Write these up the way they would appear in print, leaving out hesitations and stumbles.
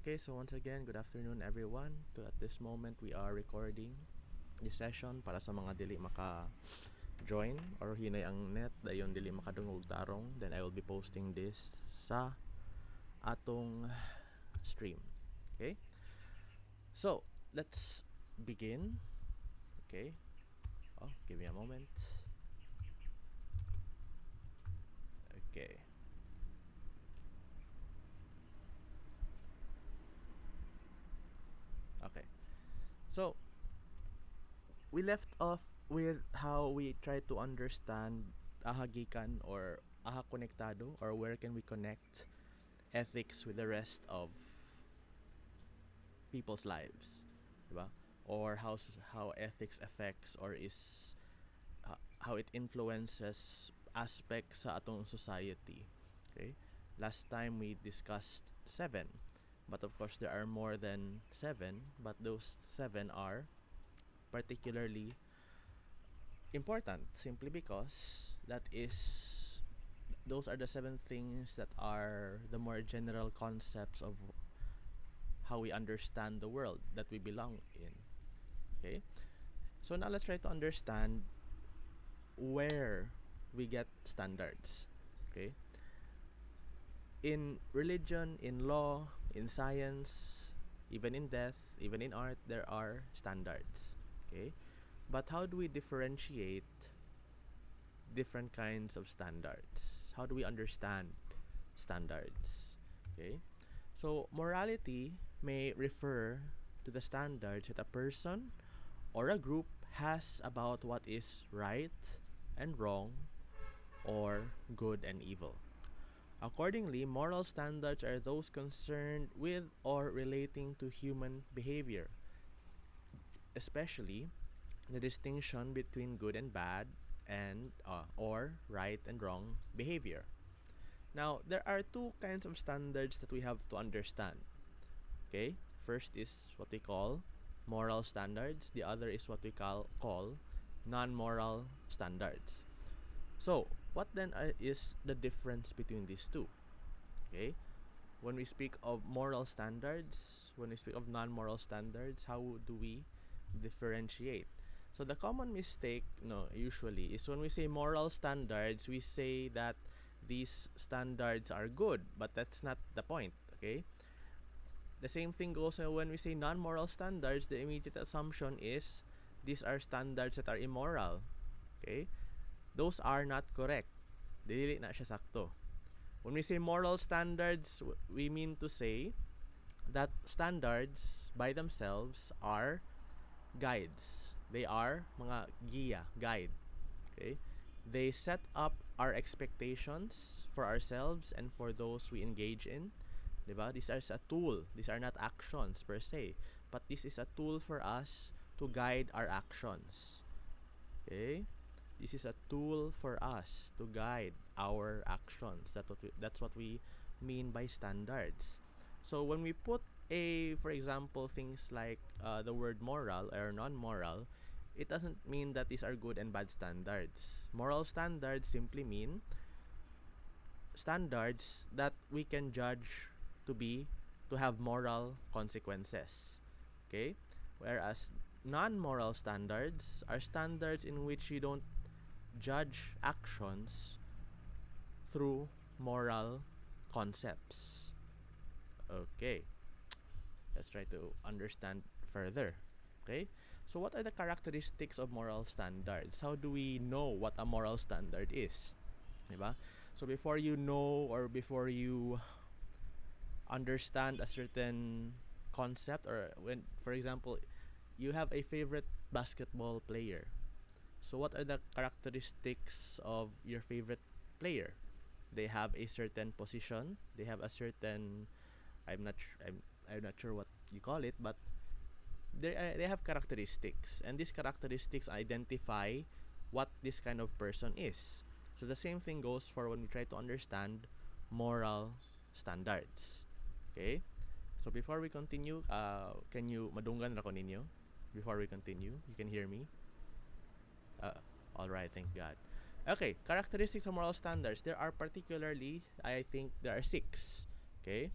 Okay, so once again, good afternoon everyone. At this moment, we are recording this session para sa mga dili maka-join or hinay ang net dayon dili makadungog tarong. Then I will be posting this sa atong stream. Okay? So, let's begin. Okay? Oh, give me a moment. Okay. Okay. So, we left off with how we try to understand aha gikan or aha konektado, or where can we connect ethics with the rest of people's lives, diba? Or how ethics affects or is how it influences aspects sa atong society. Okay? Last time we discussed 7, but of course there are more than 7, but those 7 are particularly important simply because those are the 7 things that are the more general concepts of how we understand the world that we belong in. Okay? So now let's try to understand where we get standards. Okay? In religion, in law, in science, even in death, even in art, there are standards. Okay? But how do we differentiate different kinds of standards? How do we understand standards? Okay? So, morality may refer to the standards that a person or a group has about what is right and wrong or good and evil. Accordingly, moral standards are those concerned with or relating to human behavior, especially the distinction between good and bad and or right and wrong behavior. Now, there are 2 kinds of standards that we have to understand. Okay? First is what we call moral standards. The other is what we call non-moral standards. So, what then is the difference between these 2? Okay? When we speak of moral standards, when we speak of non-moral standards, how do we differentiate? So the common mistake, usually, is when we say moral standards, we say that these standards are good, but that's not the point. Okay? The same thing goes when we say non-moral standards. The immediate assumption is these are standards that are immoral. Okay? Those are not correct. Dili na siya sakto. When we say moral standards, we mean to say that standards by themselves are guides. They are mga guide. Okay? They set up our expectations for ourselves and for those we engage in. Diba? These are a tool. These are not actions per se, but this is a tool for us to guide our actions. Okay? This is a tool for us to guide our actions. That's what we mean by standards. So when we put for example, things like the word moral or non-moral, it doesn't mean that these are good and bad standards. Moral standards simply mean standards that we can judge to have moral consequences. Okay? Whereas non-moral standards are standards in which you don't judge actions through moral concepts. Okay. Let's try to understand further. Okay? So what are the characteristics of moral standards? How do we know what a moral standard is? Diba? So before you know or before you understand a certain concept, or when, for example, you have a favorite basketball player. So what are the characteristics of your favorite player? They have a certain position. They have a certain, I'm not sure what you call it, but they have characteristics, and these characteristics identify what this kind of person is. So the same thing goes for when we try to understand moral standards. Okay? So before we continue, can you madunggan ra ko ninyo? Before we continue, you can hear me? All right, thank God. Okay, characteristics of moral standards. There are particularly, I think there are 6. Okay?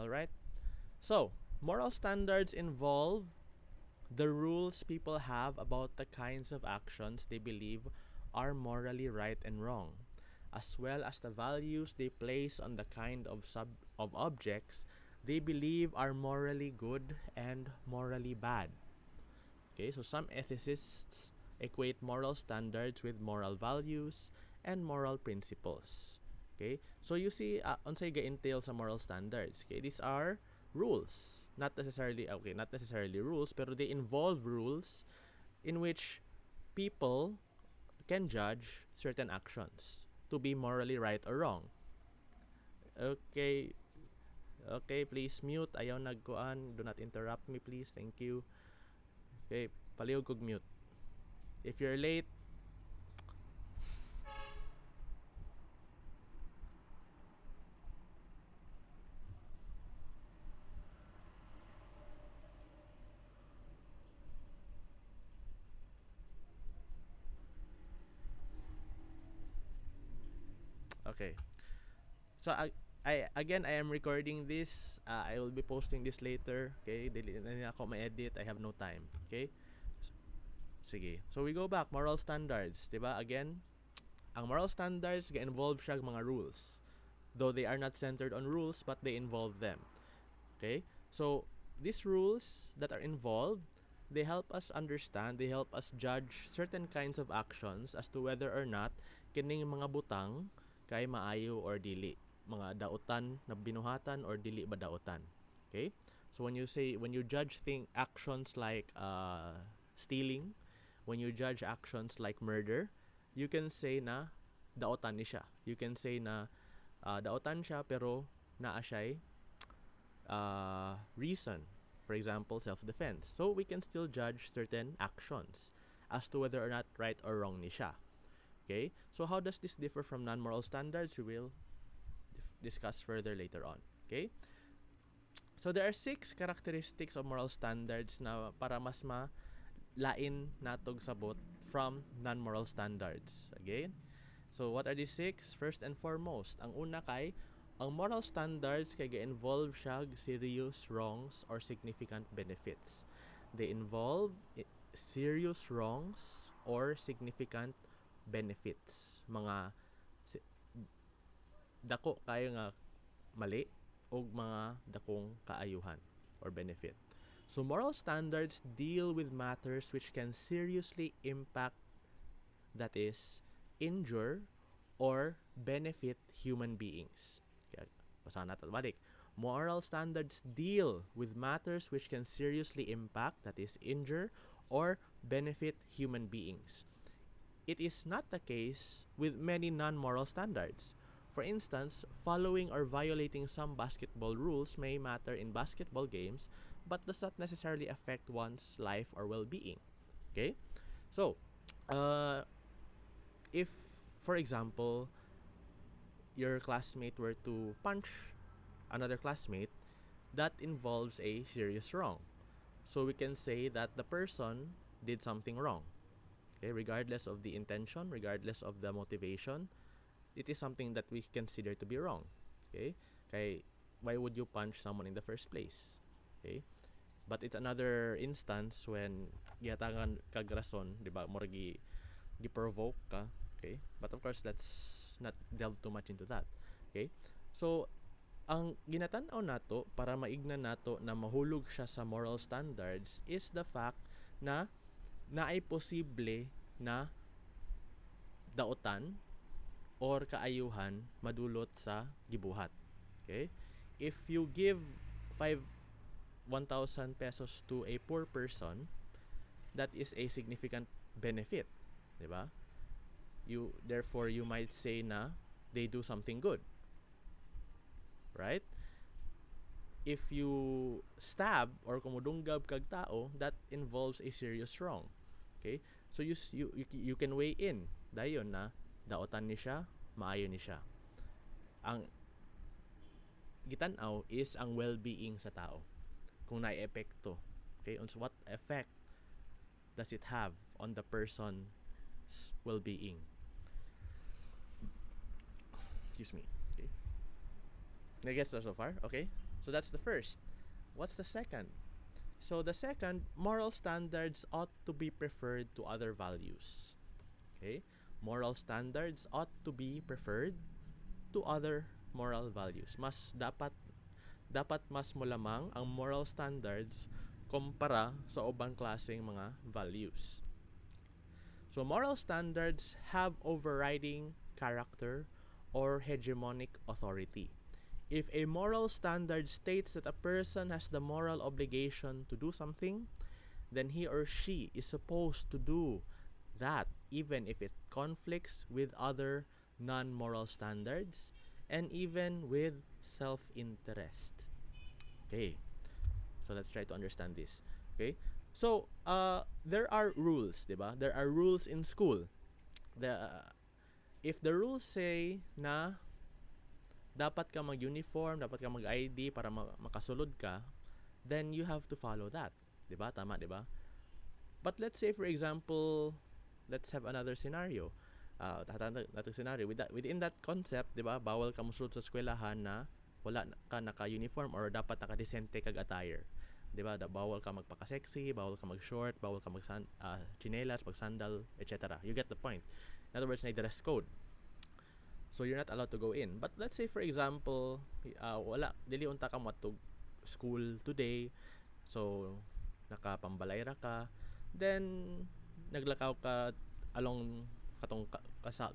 All right. So, moral standards involve the rules people have about the kinds of actions they believe are morally right and wrong, as well as the values they place on the kind of objects they believe are morally good and morally bad. Okay, so some ethicists equate moral standards with moral values and moral principles. Okay, so you see, unsay ga-entail sa moral standards. Okay, these are rules, not necessarily rules, pero they involve rules in which people can judge certain actions to be morally right or wrong. Okay, okay, please mute. Ayaw nagkuan. Do not interrupt me, please. Thank you. Okay, palihog kog mute. If you're late, okay. So I am recording this. I will be posting this later. Okay, dili na ako ma-edit. I have no time. Okay? Sige. So we go back, moral standards, 'di ba? Again, ang moral standards ga-involve siya mga rules. Though they are not centered on rules, but they involve them. Okay? So these rules that are involved, they help us understand, they help us judge certain kinds of actions as to whether or not kining mga butang kay maayo or dili, mga dautan na binuhatan or dili ba dautan. Okay? So when you judge actions like stealing, when you judge actions like murder, you can say na dautan ni siya. You can say na dautan siya pero naa siya'y reason. For example, self-defense. So we can still judge certain actions as to whether or not right or wrong ni siya. Okay? So how does this differ from non-moral standards? We will discuss further later on. Okay? So there are 6 characteristics of moral standards na para mas lain natog sabot from non-moral standards. Again, so what are these 6? First and foremost, ang una kay ang moral standards kay ga-involve siya serious wrongs or significant benefits. They involve serious wrongs or significant benefits. Mga dako kayo nga mali o mga dakong kaayuhan or benefit. So moral standards deal with matters which can seriously impact, that is, injure or benefit human beings. Kaya, basahan natin balik. Moral standards deal with matters which can seriously impact, that is, injure or benefit human beings. It is not the case with many non-moral standards. For instance, following or violating some basketball rules may matter in basketball games, but does not necessarily affect one's life or well-being. Okay? So, if, for example, your classmate were to punch another classmate, that involves a serious wrong. So we can say that the person did something wrong. Okay? Regardless of the intention, regardless of the motivation, it is something that we consider to be wrong. Okay? Kay, why would you punch someone in the first place? Okay? But it's another instance when gihatangan kag rason, di ba? More gi-provoke ka. Okay? But of course, let's not delve too much into that. Okay? So, ang ginatanaw nato para maignan nato na mahulog siya sa moral standards is the fact na naay posible na dautan or kaayuhan madulot sa gibuhat. Okay? If you give 1,000 pesos to a poor person, that is a significant benefit, 'di ba? Therefore you might say na they do something good. Right? If you stab or kumudunggab kag tao, that involves a serious wrong. Okay? So you can weigh in dayon na daotan ni siya, maayo ni siya. Ang gitanaw is ang well-being sa tao. Kung nae-epekto. Okay? And so what effect does it have on the person's well-being? Excuse me. Okay? Nagets na so far? Okay. So that's the first. What's the second? So the second, moral standards ought to be preferred to other values. Okay? Moral standards ought to be preferred to other moral values. Dapat mas mulamang ang moral standards kumpara sa ubang klaseng mga values. So moral standards have overriding character or hegemonic authority. If a moral standard states that a person has the moral obligation to do something, then he or she is supposed to do that even if it conflicts with other non-moral standards and even with self-interest. Okay, so let's try to understand this. Okay, so there are rules, diba? There are rules in school. If the rules say na dapat ka mag-uniform, dapat ka mag-ID para makasulod ka, then you have to follow that. Diba? Tama, diba? But let's say, for example, let's have another scenario. Scenario. Within that concept, diba, bawal ka musulod sa eskwelahan na wala ka naka-uniform or dapat naka-decente kag attire. Diba? Bawal ka magpaka-sexy, bawal ka mag-short, bawal ka mag-chinelas, mag-sandal, etc. You get the point. In other words, na dress code. So you're not allowed to go in. But let's say, for example, dili unta ka mo to school today. So nakapambalayra ka, then naglakaw ka along katong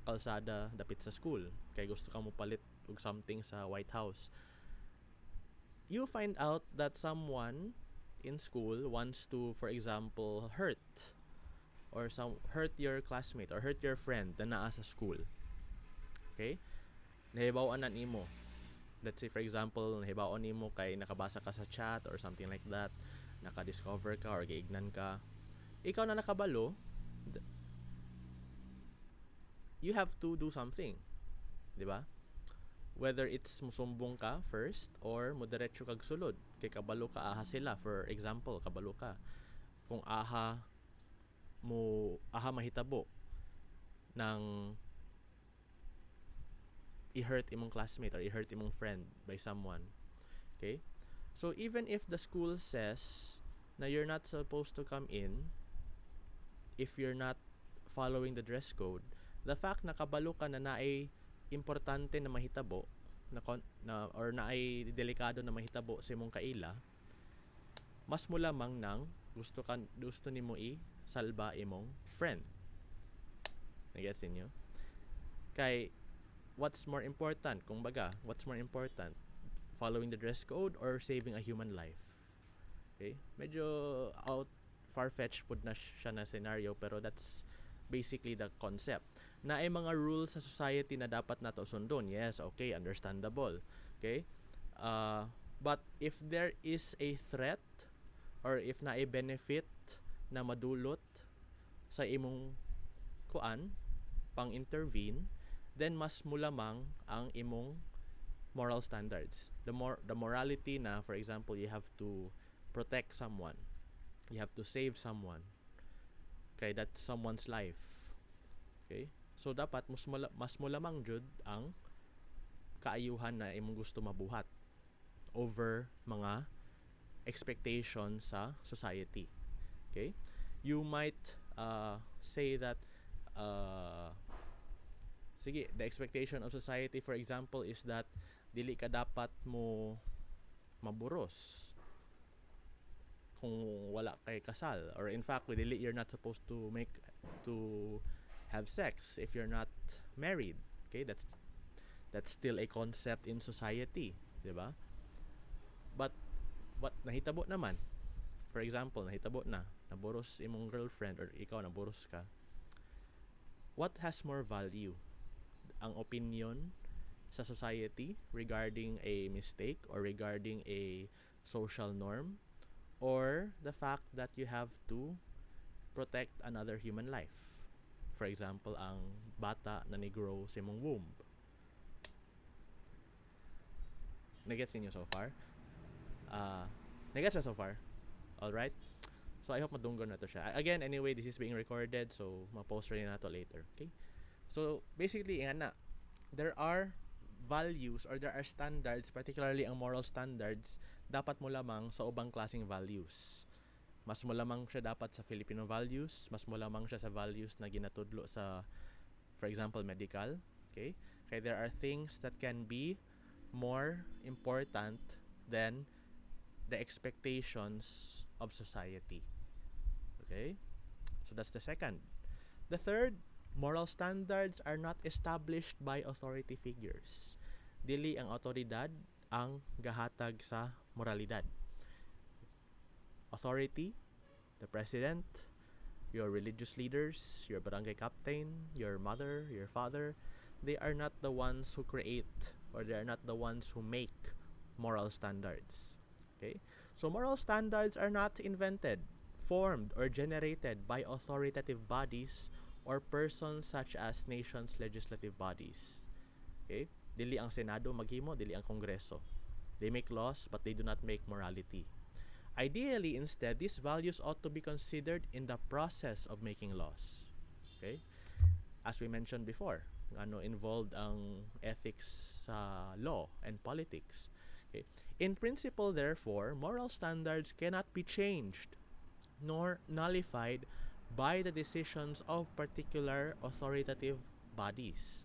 kalsada dapit sa school kay gusto ka mo palit og something sa White House. You find out that someone in school wants to, for example, hurt your classmate or hurt your friend na naa sa school. Okay? Nahibawan na nimo. Let's say, for example, nahibawan nimo kay nakabasa ka sa chat or something like that, naka-discover ka or giignan ka. Ikaw na nakabalo, you have to do something. Diba? Whether it's musumbong ka first or mudiretso kag sulod. Kay kabalo ka, aha sila. For example, kabalo ka. Kung aha mahitabo ng i-hurt imong classmate or i-hurt imong friend by someone. Okay? So even if the school says na you're not supposed to come in if you're not following the dress code, the fact na kabalo ka na naay importante na mahitabo or naay delikado na mahitabo sa imong kaila, mas mo lamang nang gusto nimo i-salba imong friend. Nagets ninyo? Kay what's more important? Kung baga, what's more important? Following the dress code or saving a human life? Okay? Medyo far-fetched pud na siya na scenario, pero that's basically the concept. Na ay mga rules sa society na dapat nato sundon. Yes, okay, understandable. Okay? But if there is a threat or if na ay benefit na madulot sa imong pang-intervene, then mas mulamang ang imong moral standards. The morality na, for example, you have to protect someone. You have to save someone. Okay, that's someone's life. Okay? So dapat mas mulamang jud ang kaayuhan na imong gusto mabuhat over mga expectations sa society. Okay? You might say that the expectation of society, for example, is that dili ka dapat mo maburos kung wala kay kasal, or in fact dili you're not supposed to have sex if you're not married. Okay, that's still a concept in society, di ba? But what nahitabo naman, for example, nahitabo na naburos imong girlfriend or ikaw naburos ka, what has more value? Ang opinion sa society regarding a mistake or regarding a social norm, or the fact that you have to protect another human life? For example, ang bata na ni-grow sa imong womb. Nagets niyo so far? Nagets na so far? Alright? So I hope madunggon na to siya. Again, anyway, this is being recorded, so ma-post rin na to later. Okay? So basically, nga na, there are values or there are standards, particularly ang moral standards, dapat mo lamang sa ubang klaseng values. Mas mo lamang siya dapat sa Filipino values, mas mo lamang siya sa values na ginatudlo sa, for example, medical. Okay? Kaya there are things that can be more important than the expectations of society. Okay? So that's the second. The third, moral standards are not established by authority figures. Dili ang autoridad ang gahatag sa moralidad. Authority, the president, your religious leaders, your barangay captain, your mother, your father, they are not the ones who create or they are not the ones who make moral standards. Okay? So moral standards are not invented, formed, or generated by authoritative bodies or persons such as nations' legislative bodies. Okay? Dili ang Senado maghimo, dili ang Kongreso. They make laws, but they do not make morality. Ideally, instead, these values ought to be considered in the process of making laws. Okay? As we mentioned before, involved ang ethics sa law and politics. Okay? In principle, therefore, moral standards cannot be changed nor nullified by the decisions of particular authoritative bodies.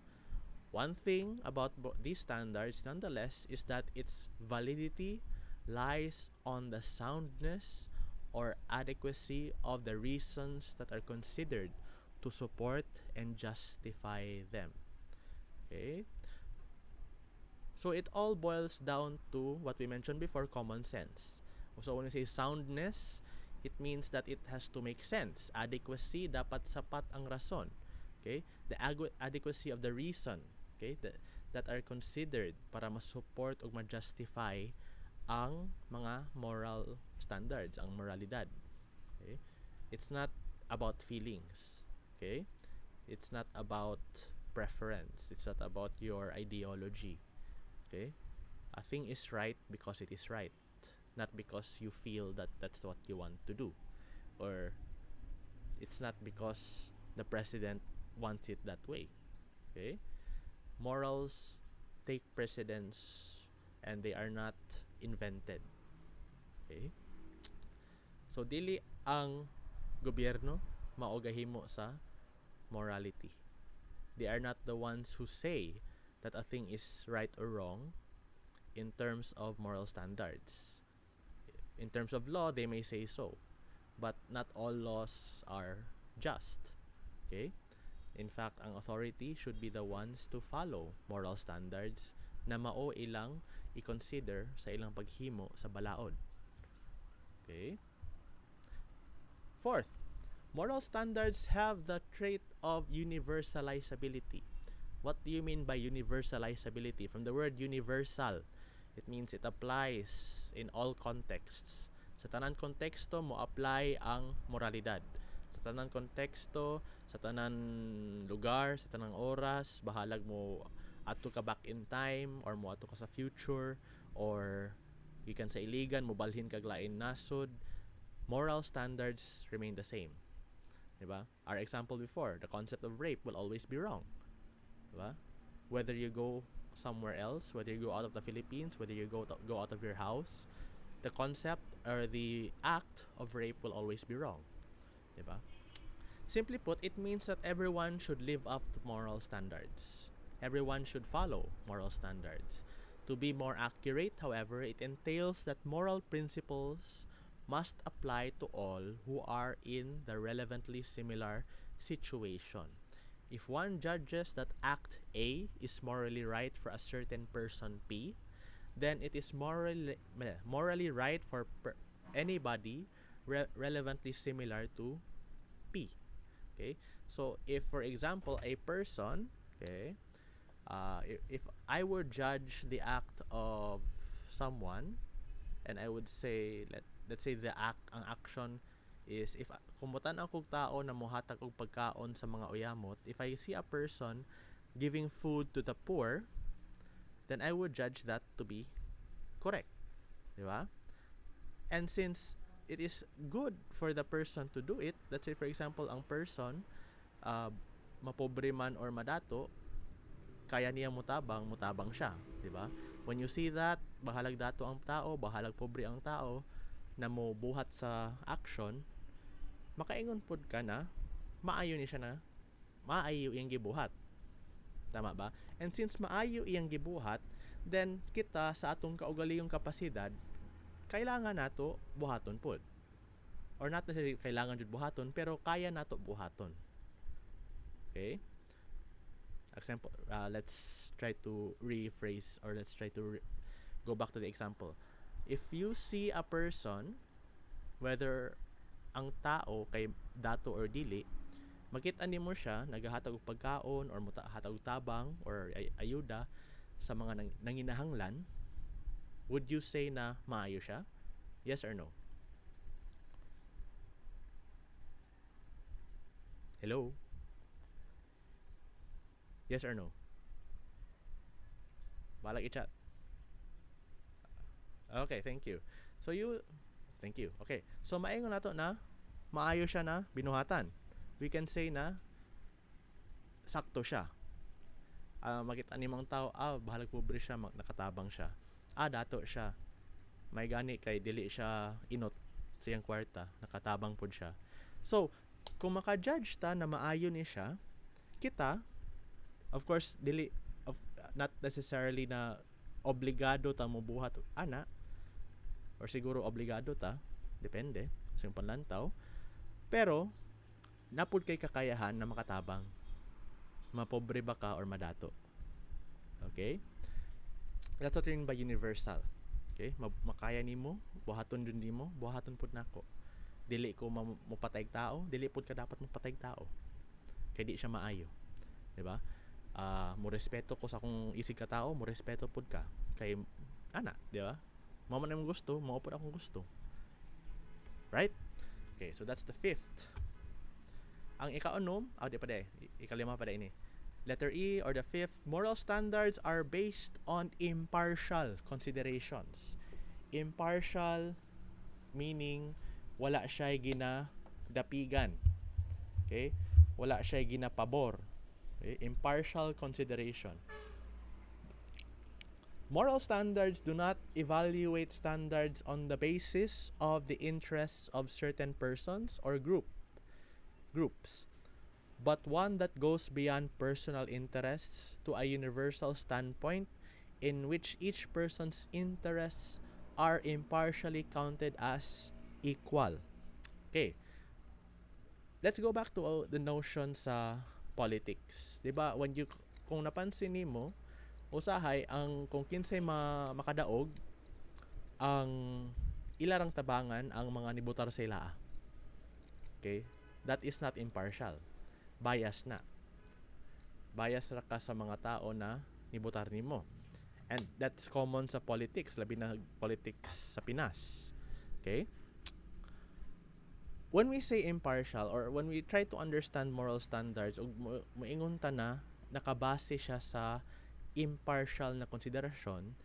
One thing about these standards, nonetheless, is that its validity lies on the soundness or adequacy of the reasons that are considered to support and justify them. Okay? So it all boils down to what we mentioned before, common sense. So when we say soundness, it means that it has to make sense. Adequacy, dapat sapat ang rason. Okay? The adequacy of the reason, okay, that are considered para ma-support o ma-justify ang mga moral standards, ang moralidad. Okay? It's not about feelings. Okay? It's not about preference. It's not about your ideology. Okay? A thing is right because it is right, not because you feel that that's what you want to do, or it's not because the president wants it that way. Okay? Morals take precedence and they are not invented. Okay? So dili ang gobyerno maogahimo sa morality. They are not the ones who say that a thing is right or wrong in terms of moral standards. In terms of law, they may say so, but not all laws are just. Okay? In fact, ang authority should be the ones to follow moral standards na mao ilang i-consider sa ilang paghimo sa balaod. Okay? Fourth, moral standards have the trait of universalizability. What do you mean by universalizability? From the word universal, it means it applies in all contexts. Sa tanan konteksto mo apply ang moralidad. Sa tanan konteksto, sa tanan lugar, sa tanang oras, bahalag mo ato ka back in time or mo ato ka sa future or gikan sa iligan mo balhin kag lain nasod, moral standards remain the same. Diba? Our example before, the concept of rape will always be wrong. Diba? Whether you go somewhere else, whether you go out of the Philippines, whether you go out of your house, the concept or the act of rape will always be wrong. Diba? Simply put, it means that everyone should live up to moral standards. Everyone should follow moral standards. To be more accurate, however, it entails that moral principles must apply to all who are in the relevantly similar situation. If one judges that act A is morally right for a certain person P, then it is morally right for anybody relevantly similar to P. Okay? So if, for example, a person, okay, if I would judge the act of someone, and I would say, let's say ang action is, if kumutan ang kog tao na mohatag og pagkaon sa mga uyamot, if I see a person giving food to the poor, then I would judge that to be correct. Diba? And since it is good for the person to do it, let's say for example, ang person mapobre man or madato, kaya niya mutabang, mutabang siya, di ba? When you see that bahalag dato ang tao, bahalag pobre ang tao na mo buhat sa action, makaingon pod ka na maayo ni siya na maayo iyang gibuhat. Tama ba? And since maayo iyang gibuhat, then kita sa atong kaugalingong kapasidad, kailangan nato buhaton pod. Or not necessarily kailangan jud buhaton, pero kaya nato buhaton. Okay? Example, let's try to rephrase, or let's try to go back to the example. If you see a person, whether ang tao kay dato or dili, makita nimo siya nagahatag og pagkaon or hatag og tabang or ayuda sa mga nanginahanglan, would you say na maayo siya? Yes or no? Hello? Yes or no? Balag i-chat. Okay, thank you. Thank you. Okay. So maingon nato na maayo siya na binuhatan. We can say na sakto siya. Makita ni mga tao, bahalag pobre siya, nakatabang siya. Dato siya. May gani kay dili siya inot sa iyang kwarta, nakatabang pod siya. So, kung maka-judge ta na maayo ni siya, kita, of course, not necessarily na obligado ta mo buhat ana, or siguro obligado ta, depende sa iyong panlantaw, pero napud kay kakayahan na makatabang, mapobre ba ka or madato. Okay? That's what mean by universal. Okay? Makaya nimo, buhaton dun nimo, buhaton pud nako. Dili ko mapatay tao, dili pud ka dapat mapatay tao. Kay di siya maayo. 'Di ba? Mo respeto ko sa akong isig ka tao, mo respeto pud ka. Kay ana, 'di ba? Mao man imong gusto, mao pud akong gusto. Right? Okay, so that's the fifth. Ang ika-unom, di pa de, ikalima pa de ini. Letter E, or the fifth, moral standards are based on impartial considerations. Impartial meaning wala siya ginadapigan. Okay? Wala siya ginapabor. Okay? Impartial consideration. Moral standards do not evaluate standards on the basis of the interests of certain persons or groups, but one that goes beyond personal interests to a universal standpoint in which each person's interests are impartially counted as equal. Okay. Let's go back to the notion sa politics. 'Di ba? Kung napansin nimo, usahay ang kung kinsay makadaog ang ilarang tabangan ang mga nibutar sa ila. Okay? That is not impartial. Bias na. Bias ra ka sa mga tao na nibutar nimo. And that's common sa politics, labi na politics sa Pinas. Okay? When we say impartial, or when we try to understand moral standards, moingon ta na nakabase siya sa impartial na konsiderasyon,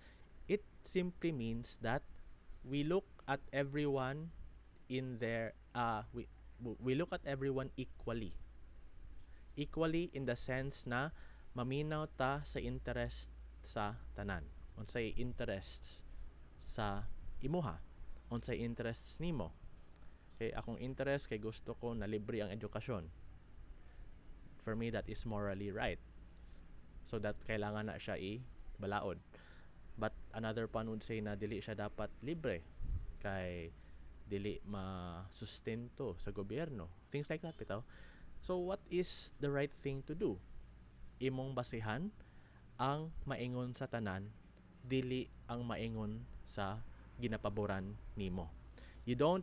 it simply means that we look at everyone in their we look at everyone equally. Equally in the sense na maminaw ta sa interest sa tanan. Unsay interest sa imuha, unsay interests nimo. Okay, akong interest kay gusto ko na libre ang edukasyon. For me, that is morally right. So that kailangan na siya balaod. But another one would say na dili siya dapat libre kay dili ma-sustento sa gobyerno. Things like that, bitaw. So what is the right thing to do? Imong basihan ang maingon sa tanan, dili ang maingon sa ginapaboran nimo. You don't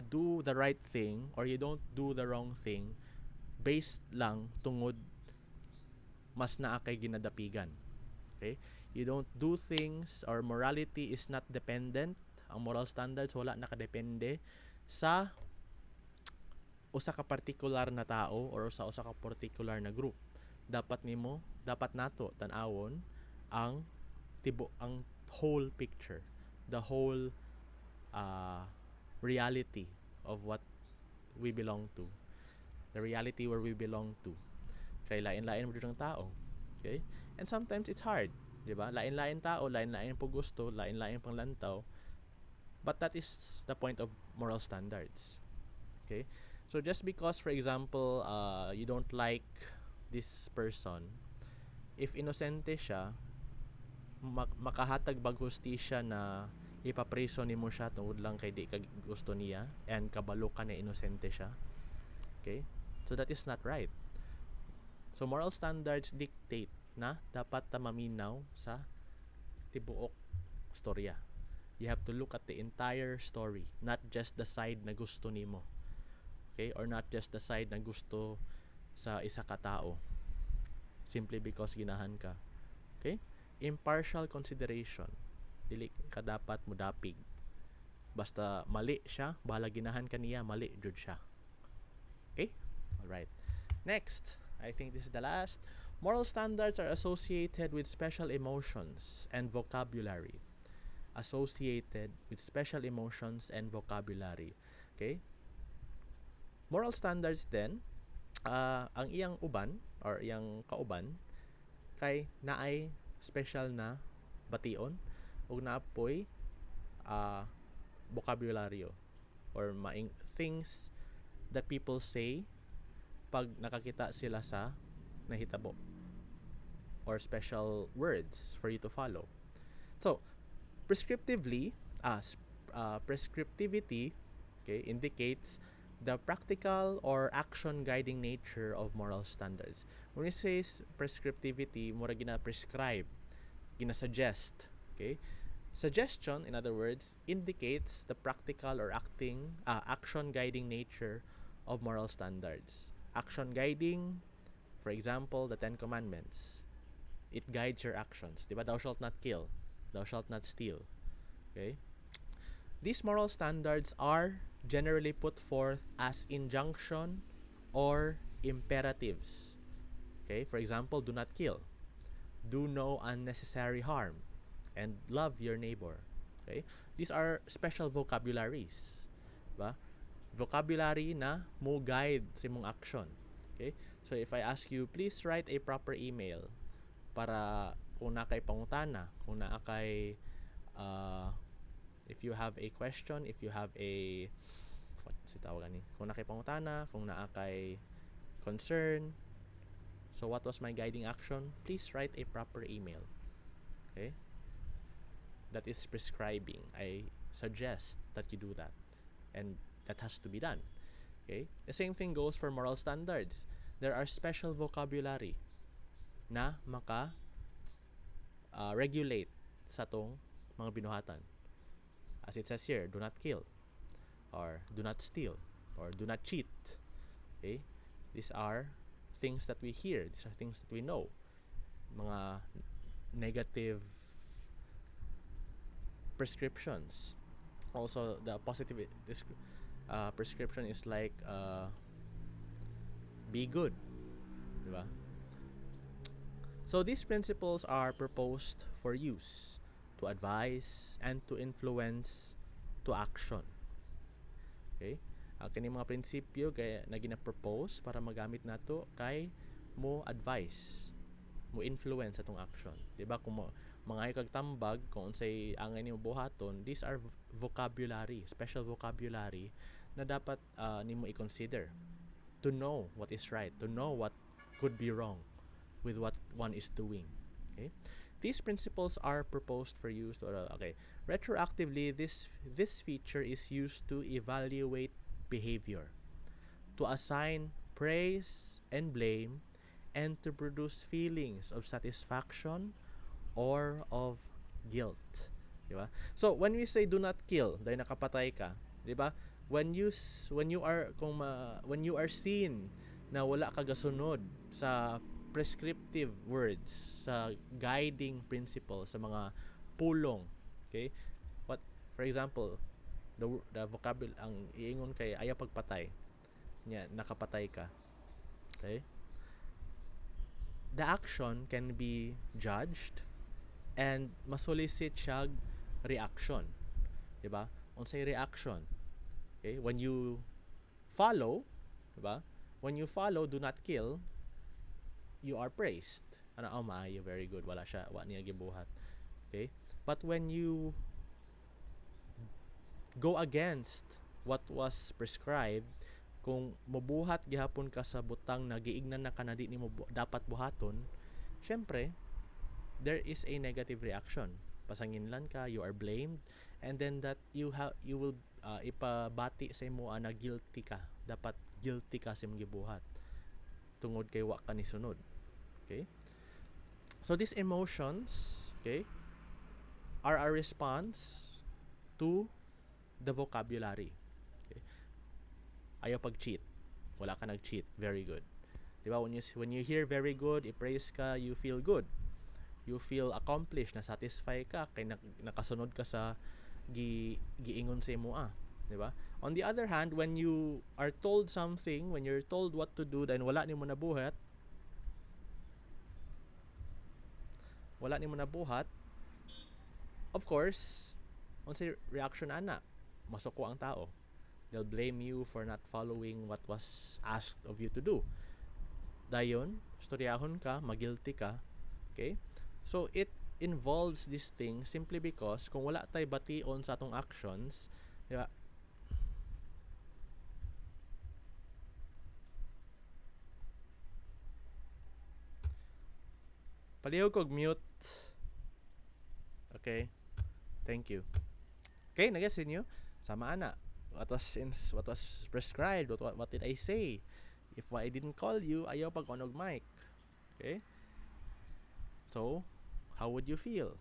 do the right thing or you don't do the wrong thing based lang tungod mas naa kay ginadapigan. Okay? You don't do things, or morality is not dependent. Ang moral standards wala nakadepende sa usa ka particular na tao or sa usa ka particular na group. Dapat nato tan-awon ang whole picture, the whole reality of what we belong to, the reality where we belong to. Kay lain-lain mo ang tao. Okay? And sometimes it's hard, di ba? Lain-lain tao, lain-lain po gusto, lain-lain pang lantaw. But that is the point of moral standards. Okay? So just because, for example, you don't like this person, if inosente siya, makahatag bag hustisya na ipapreso nimo siya tungod lang kay di ka gusto niya and kabalo ka na inosente siya. Okay? So that is not right. So moral standards dictate na dapat ta maminaw sa tibuok storya. You have to look at the entire story, not just the side na gusto nimo. Okay? Or not just the side na gusto sa isa ka tao. Simply because ginahan ka. Okay? Impartial consideration. Dili ka dapat mudapig. Basta mali siya, bahala ginahan ka niya, mali jud siya. Okay? Alright. Next, I think this is the last. Moral standards are associated with special emotions and vocabulary. Associated with special emotions and vocabulary. Okay? Moral standards then, ang iyang uban or iyang kauban kay naay special na bation ug naapoy vocabulary or things that people say pag nakakita sila sa nahitabo or special words for you to follow. So, prescriptivity okay, indicates the practical or action guiding nature of moral standards. When we say prescriptivity, mura gina-prescribe, gina-suggest. Okay? Suggestion, in other words, indicates the practical or action guiding nature of moral standards. Action guiding, for example, the 10 Commandments. It guides your actions. Diba? Thou shalt not kill. Thou shalt not steal. Okay? These moral standards are generally put forth as injunction or imperatives. Okay? For example, do not kill. Do no unnecessary harm. And love your neighbor. Okay? These are special vocabularies. Diba? Vocabulary na mo guide sa imong action. Okay? So if I ask you, please write a proper email para kung nakay pangutana, kung nakay if you have a question, if you have a kung nakay pangutana, kung nakay concern, so what was my guiding action? Please write a proper email. Okay? That is prescribing. I suggest that you do that. And that has to be done. Okay? The same thing goes for moral standards. There are special vocabulary na maka regulate sa tong mga binuhatan. As it says here, do not kill, or do not steal, or do not cheat. Okay? These are things that we hear. These are things that we know. Mga negative prescriptions. Also, the positive prescription is like be good. Diba? So these principles are proposed for use, to advise, and to influence to action. Okay? Kini mga prinsipyo kay na gina-propose para magamit nato kay mo advise, mo influence atong action. Diba? Kung mga kag tambag kung unsay angay nimo buhaton, these are vocabulary, special vocabulary na dapat nimo i-consider to know what is right, to know what could be wrong with what one is doing. Okay? These principles are proposed for use to, retroactively this feature is used to evaluate behavior, to assign praise and blame, and to produce feelings of satisfaction or of guilt. Diba? So when we say do not kill, dahil nakapatay ka, diba? When you are seen na wala ka gasunod sa prescriptive words, sa guiding principles, sa mga pulong, okay? What, for example, the vocabulary ang iingon kay ayaw pagpatay, nya nakapatay ka, okay? The action can be judged and masolicit siya reaction, diba? Unsay reaction? Okay, when you follow, diba? When you follow do not kill, you are praised. Ano, oh, maayo, very good. Wala siya, wa niya gibuhat. Okay? But when you go against what was prescribed, kung mobuhat gihapon ka sa butang na giingnan na kanadi nimo dapat buhaton, syempre there is a negative reaction. Pasanginlan ka, you are blamed, and then that you will ipabati sa imo na guilty ka. Dapat guilty ka sa imong gibuhat tungod kay wa ka ni sunod. Okay? So these emotions, okay, are our response to the vocabulary. Okay? Ayaw pag-cheat. Wala ka nag-cheat. Very good. Diba? When you hear very good, i-praise ka, you feel good. You feel accomplished, na-satisfy ka, kay nakasunod ka sa giingon sa imo Diba? On the other hand, when you are told something, when you're told what to do, then wala nimo nabuhat, of course, unsay reaction ana? Masuko ang tao. They'll blame you for not following what was asked of you to do. Dayon, storyahon ka, magilty ka. Okay? So, it involves this thing simply because kung wala tay bation sa atong actions, diba? Palihog kog mute. Okay? Thank you. Okay, nag-gets inyo? Sama ana. What was prescribed? What did I say? If I didn't call you, ayaw pag on og mic. Okay? So, how would you feel?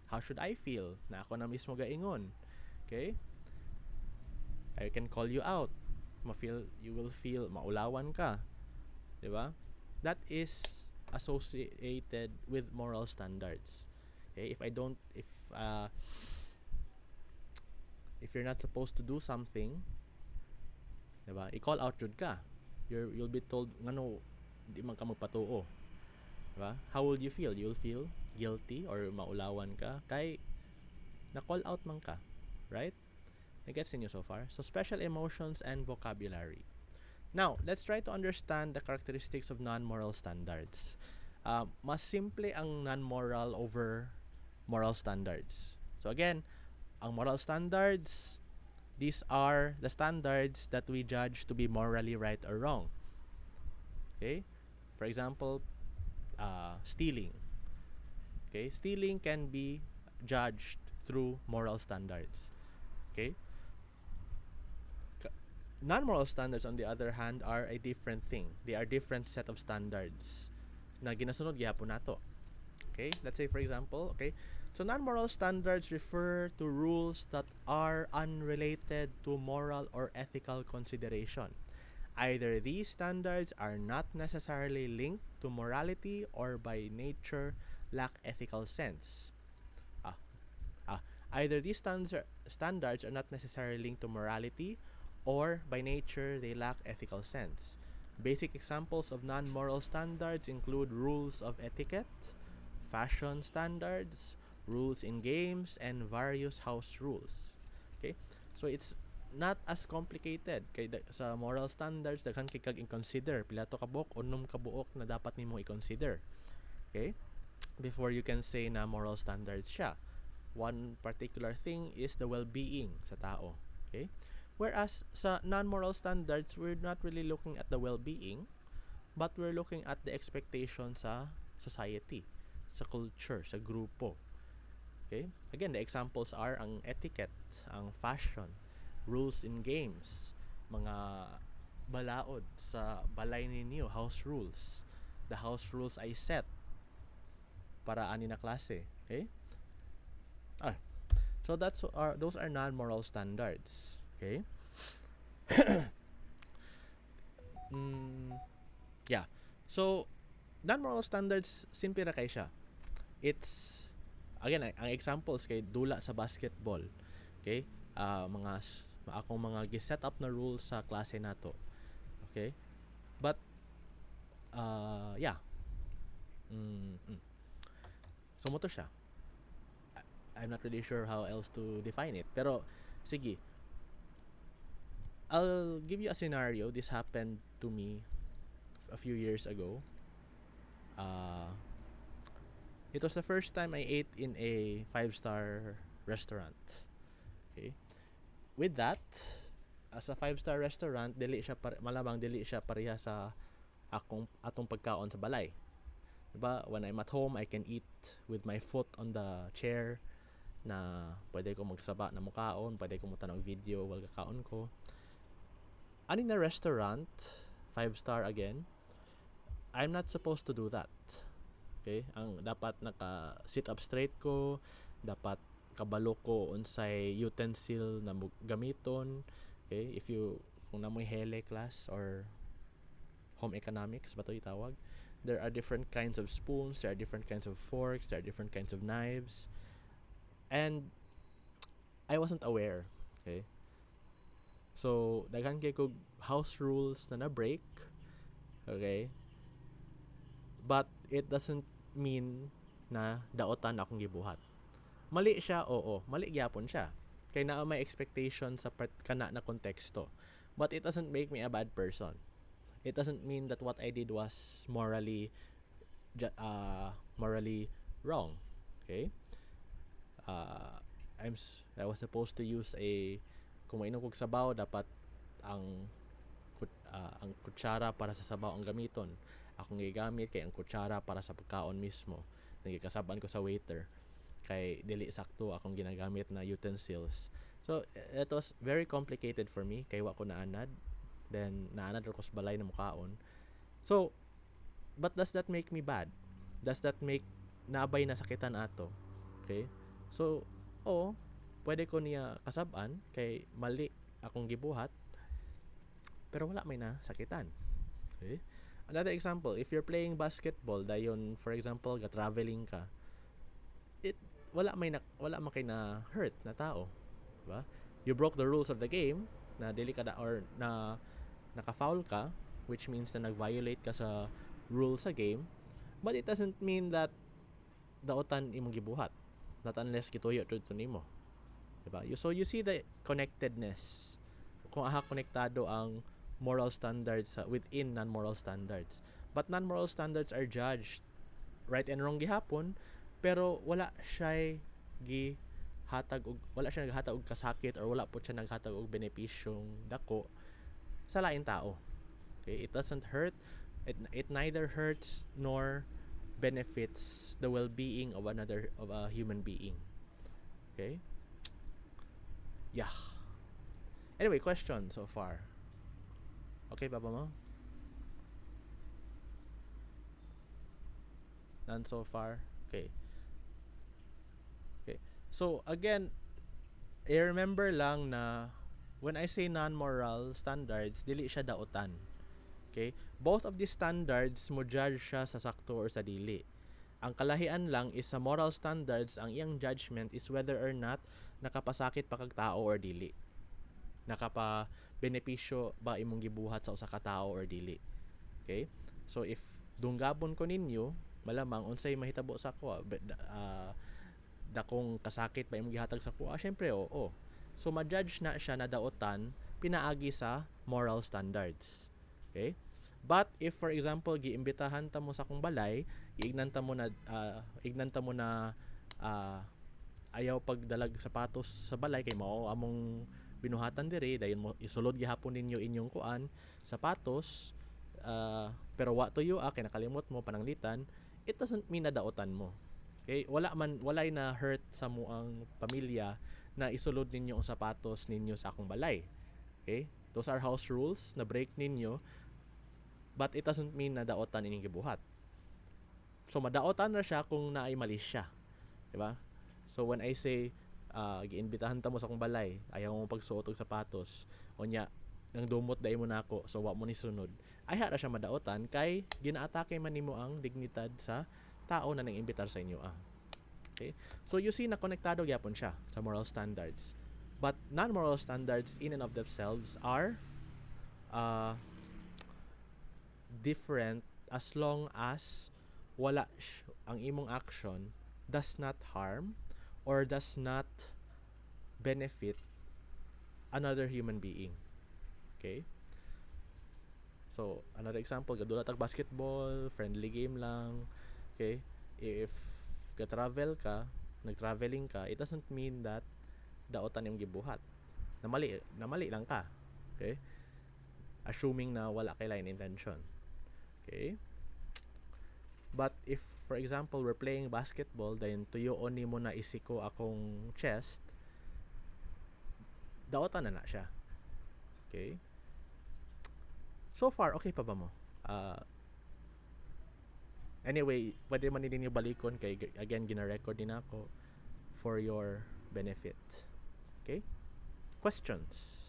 How should I feel? Na ako na mismo gaingon. Okay? I can call you out. You will feel maulawan ka. Diba? That is associated with moral standards. Okay? If you're not supposed to do something, diba? I-call out jud ka. You'll be told ngano di man ka magpatuo. Diba? How will you feel? You'll feel guilty or maulawan ka kay na-call out man ka, right? Nagets niyo so far? So special emotions and vocabulary. Now, let's try to understand the characteristics of non-moral standards. Mas simple ang non-moral over moral standards. So again, ang moral standards, these are the standards that we judge to be morally right or wrong. Okay? For example, stealing. Okay? Stealing can be judged through moral standards. Okay? Non-moral standards, on the other hand, are a different thing. They are different set of standards na ginasunod gihapon nato. Okay? Let's say, for example, okay, so non-moral standards refer to rules that are unrelated to moral or ethical consideration. Either these standards are not necessarily linked to morality or by nature lack ethical sense. Either these standards are not necessarily linked to morality or by nature they lack ethical sense. Basic examples of non-moral standards include rules of etiquette, fashion standards, rules in games, and various house rules. Okay? So it's not as complicated kay sa moral standards daghan kay kag i-consider pila to ka buok unom ka buok na dapat nimo i-consider. Okay? Before you can say na moral standards siya. One particular thing is the well-being sa tao. Okay? Whereas sa non-moral standards, we're not really looking at the well-being, but we're looking at the expectation sa society, sa culture, sa grupo. Okay? Again, the examples are ang etiquette, ang fashion, rules in games, mga balaod sa balay ninyo, house rules. The house rules I set para ani na klase. Okay? So those are non-moral standards. Okay? Yeah. So, non-moral standards, simple ra kay siya. It's, again, ang examples kay dula sa basketball. Okay? Akong mga gi-set up na rules sa klase nato. Okay? But, yeah. So, mo to siya. I'm not really sure how else to define it. Pero, sige. I'll give you a scenario. This happened to me a few years ago. It was the first time I ate in a 5-star restaurant. Okay? With that, as a 5-star restaurant, malamang dili siya pareha sa atong pagkaon sa balay. Diba? When I'm at home, I can eat with my foot on the chair na pwede ko magsaba na mukaon, pwede ko mutanong video while kakaon ko. In a restaurant, 5-star again, I'm not supposed to do that. Okay? Ang dapat naka-sit up straight ko, dapat kabalo ko unsay utensil na gamiton. Okay? Kung namoy hele class or home economics ba to itawag, there are different kinds of spoons, there are different kinds of forks, there are different kinds of knives. And I wasn't aware. Okay? So, daghan kay ko house rules na na-break. Okay? But it doesn't mean na daotan akong gibuhat. Mali siya, oo. Mali gyapon siya. Kay naa may expectation sa kana na konteksto. But it doesn't make me a bad person. It doesn't mean that what I did was morally wrong. Okay? I was supposed to use kung mainom kog sabaw, dapat ang kutsara para sa sabaw ang gamiton. Akong gigamit kay ang kutsara para sa pagkaon mismo. Nagikasaban ko sa waiter kay dili sakto akong ginagamit na utensils. So it was very complicated for me kay wa ko naanad. Then naanad ko sa balay na mukaon. So but does that make me bad? Does that make naabay na sakitan ato? Okay? So pwede ko niya kasaban kay mali akong gibuhat pero wala may nasakitan. Okay? Another example, if you're playing basketball dayon for example ga-traveling ka, wala makay na hurt na tao, diba? You broke the rules of the game na dili ka or na naka-foul ka, which means na nag-violate ka sa rules sa game, but it doesn't mean that daotan imong gibuhat, not unless gituyo to nimo, diba? So you see the connectedness kung konektado ang moral standards within non-moral standards. But non-moral standards are judged right and wrong gihapon, pero wala siya naghatag og kasakit or wala po siya naghatag og benepisyong dako sa laing tao. Okay? It doesn't hurt. It neither hurts nor benefits the well-being of a human being. Okay? Yeah. Anyway, question so far. Okay, Papa mo? None so far? Okay. So, again, I remember lang na when I say non-moral standards, dili siya daotan. Okay? Both of these standards mo judge siya sa sakto or sa dili. Ang kalahian lang is sa moral standards, ang iyang judgment is whether or not nakapasakit pa kag tao or dili. Nakapa-benepisyo ba imong gibuhat sa usa ka tao or dili. Okay? So if dunggabon ko ninyo, malamang unsay mahitabo sa ako, dakong kasakit ba imong gihatag sa kuha, syempre oo. So ma-judge na siya na daotan pinaagi sa moral standards. Okay? But if for example giimbitahan ta mo sa akong balay, ignanta mo na ayaw pagdalag sapatos sa balay kay mao among binuhatan diri, dayon mo isulod gihapon ninyo inyong kuan sapatos, pero wa tuyo kay nakalimot mo pananglitan, it doesn't mean na daotan mo. Okay? Walay na hurt sa muang pamilya na isulod ninyo ang sapatos ninyo sa akong balay. Okay? Those are house rules na break ninyo, but it doesn't mean na daotan inyong gibuhat. So madaotan na siya kung naay mali siya. Diba? So when I say giimbitahan ta mo sa akong balay, ayaw mo pagsuot og sapatos, unya nang dumot dai mo nako, so wa mo ni sunod, ay ra siya madaotan kay ginaatake man nimo ang dignidad sa tao na nang-imbitar sa inyo. Okay? So you see na konektado gyapon siya sa moral standards. But non-moral standards in and of themselves are different as long as wala ang imong action does not harm or does not benefit another human being. Okay? So, another example, gadula tag basketball, friendly game lang. Okay? If nag-traveling ka, it doesn't mean that daotan yung gibuhat. Namali lang ka. Okay? Assuming na wala kay line intention. Okay? But if, for example, we're playing basketball, then tuyoon ni mo na isiko akong chest, daotan na siya. Okay? So far, okay pa ba mo? Anyway, pwede man ninyo balikon kay again gina-record din ako for your benefit. Okay? Questions?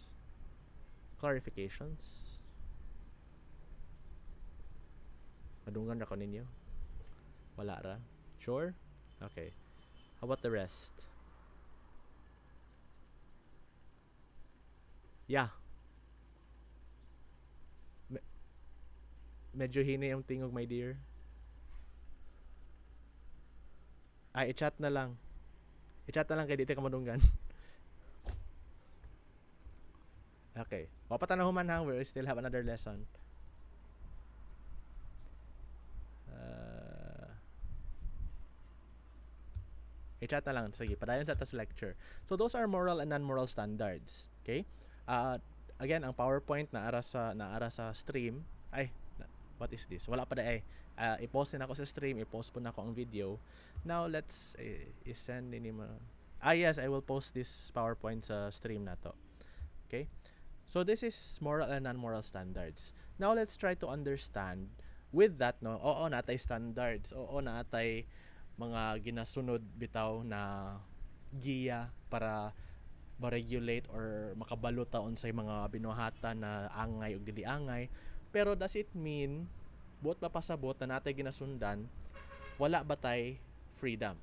Clarifications? Madungan ra ko ninyo? Wala ra? Sure? Okay. How about the rest? Yeah. Medyo hini yung tingog, my dear. Ay, i-chat na lang. I-chat na lang kay dito ka madunggan. Okay. Papatanaw man ha, we still have another lesson. I-chat na lang. Sige, padayon sa tas lecture. So, those are moral and non-moral standards. Okay? Again, ang PowerPoint na ara sa stream. Ay, what is this? Wala pa da i-post din ako sa stream, i-post po na ako ang video. Now, let's i-send din mo. Yes, I will post this PowerPoint sa stream na to. Okay? So, this is moral and non-moral standards. Now, let's try to understand with that, no? Oo, natay standards. Oo, natay mga ginasunod bitaw na giya para ma-regulate or makabalo taon sa mga binuhatan na angay o dili angay. Pero does it mean buot pa pasabot na natay ginasundan wala ba tay freedom?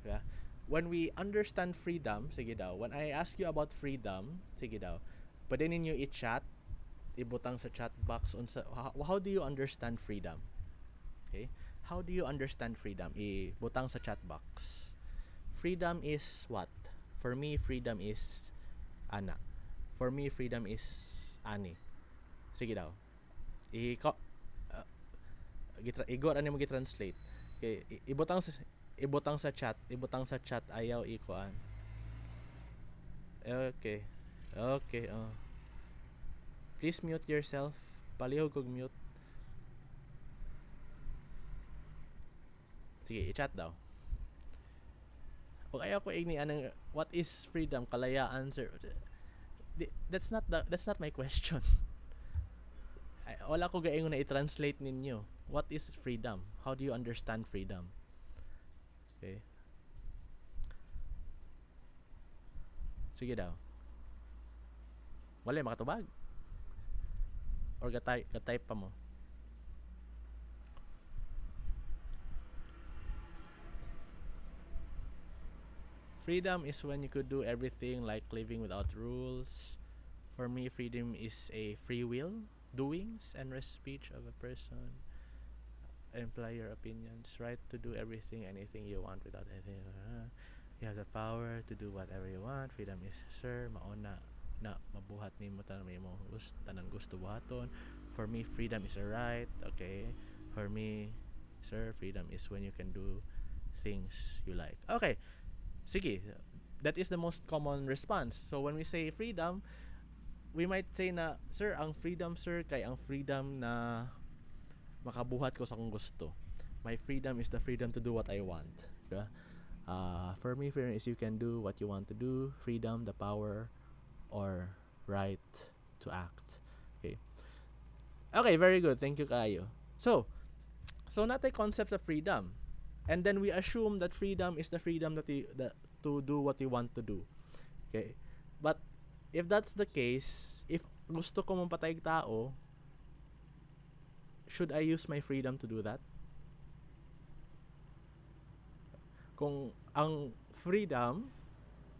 Yeah? When we understand freedom, sige daw, when I ask you about freedom, sige daw, pwede ninyo i-chat, ibutang sa chat box how do you understand freedom? Okay? How do you understand freedom? Ibutang sa chat box. Freedom is what? For me, freedom is ana. For me, freedom is ani. Sige daw. Igor ano mo gi-translate. Okay, ibutang sa chat ayaw ikuan. Okay. Please mute yourself. Palihog kog mute. Sige, i-chat daw. Okay, ako igni anang what is freedom? Kalayaan, sir. That's not my question. Wala ko gaingon na i-translate ninyo. What is freedom? How do you understand freedom? Okay. Sige daw. Wala makatubag. Or gatay pa mo. Freedom is when you could do everything, like living without rules. For me, freedom is a free will, doings and speech of a person. Imply your opinions, right to do everything, anything you want without anything. You have the power to do whatever you want. Freedom is, sir, mauna na mabuhat nimo tanan gusto buhaton. For me, freedom is a right. Okay. For me, sir, freedom is when you can do things you like. Okay. Sige, that is the most common response. So when we say freedom, we might say na, sir, ang freedom, sir, kay ang freedom na makabuhat ko sa kung gusto. My freedom is the freedom to do what I want. Diba? For me, freedom is you can do what you want to do. Freedom, the power, or right to act. Okay. Okay, very good. Thank you, Kayo. So natay concepts of freedom. And then we assume that freedom is the freedom to do what you want to do. Okay? But if that's the case, if gusto ko mampatay tao, should I use my freedom to do that? Kung ang freedom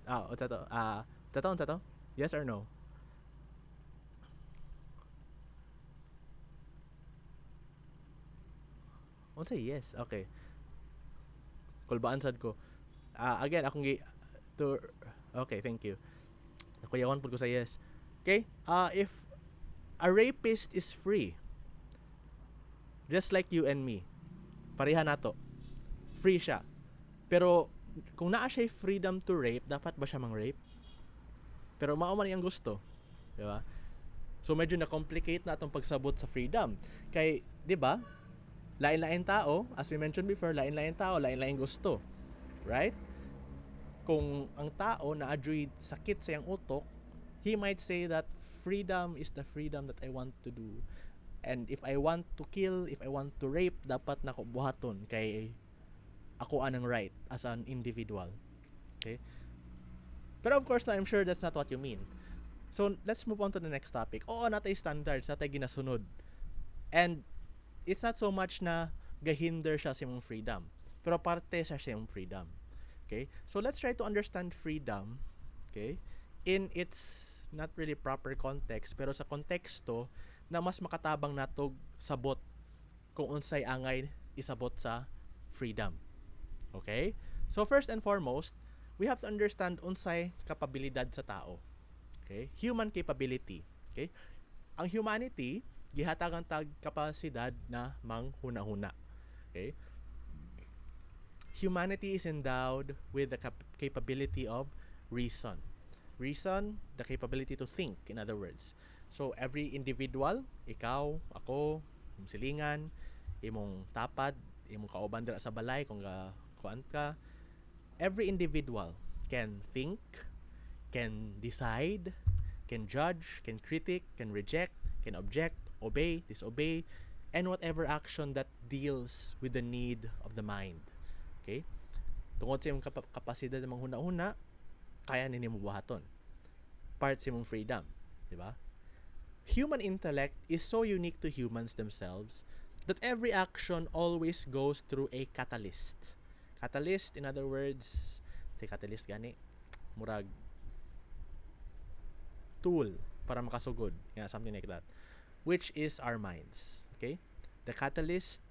tato? Yes or no? Unsa yes. Okay. Kulbaan sad ko. Again, okay, thank you. Nakuyawan pud ko sa yes. Okay? If a rapist is free, just like you and me, pareha nato. Free siya. Pero kung naa siya freedom to rape, dapat ba siya mang-rape? Pero mao man iyang gusto, di ba? So medyo na-complicate na atong pagsabot sa freedom. Kay, di ba? Lain-lain tao, as we mentioned before, lain-lain tao, lain-lain gusto. Right? Kung ang tao na adjoy sakit sa iyang utok, he might say that freedom is the freedom that I want to do. And if I want to kill, if I want to rape, dapat nako buhaton kay ako anang right as an individual. Okay? Pero of course, I'm sure that's not what you mean. So, let's move on to the next topic. Oo, natay standards, natay ginasunod. And it's not so much na gahinder siya sa imong freedom. Pero parte siya sa imong freedom. Okay? So, let's try to understand freedom, okay, in its not really proper context, pero sa konteksto na mas makatabang natog sabot kung unsay angay isabot sa freedom. Okay? So, first and foremost, we have to understand unsay kapabilidad sa tao. Okay? Human capability. Okay? Ang humanity, gihatagan tag kapasidad na manghuna-huna. Okay? Humanity is endowed with the capability of reason. Reason, the capability to think, in other words. So, every individual, ikaw, ako, imong silingan, imong tapad, imong kauban dira sa balay, kung kuan ka, every individual can think, can decide, can judge, can critic, can reject, can object, obey, disobey, and whatever action that deals with the need of the mind. Okay? Tungod sa imong kapasidad ng manghuna-huna, kaya nini mo buhaton. Part sa imong freedom. Diba? Human intellect is so unique to humans themselves that every action always goes through a catalyst. Catalyst, in other words, say catalyst gani, murag tool para makasugod. Yeah, something like that. Which is our minds. Okay? The catalyst,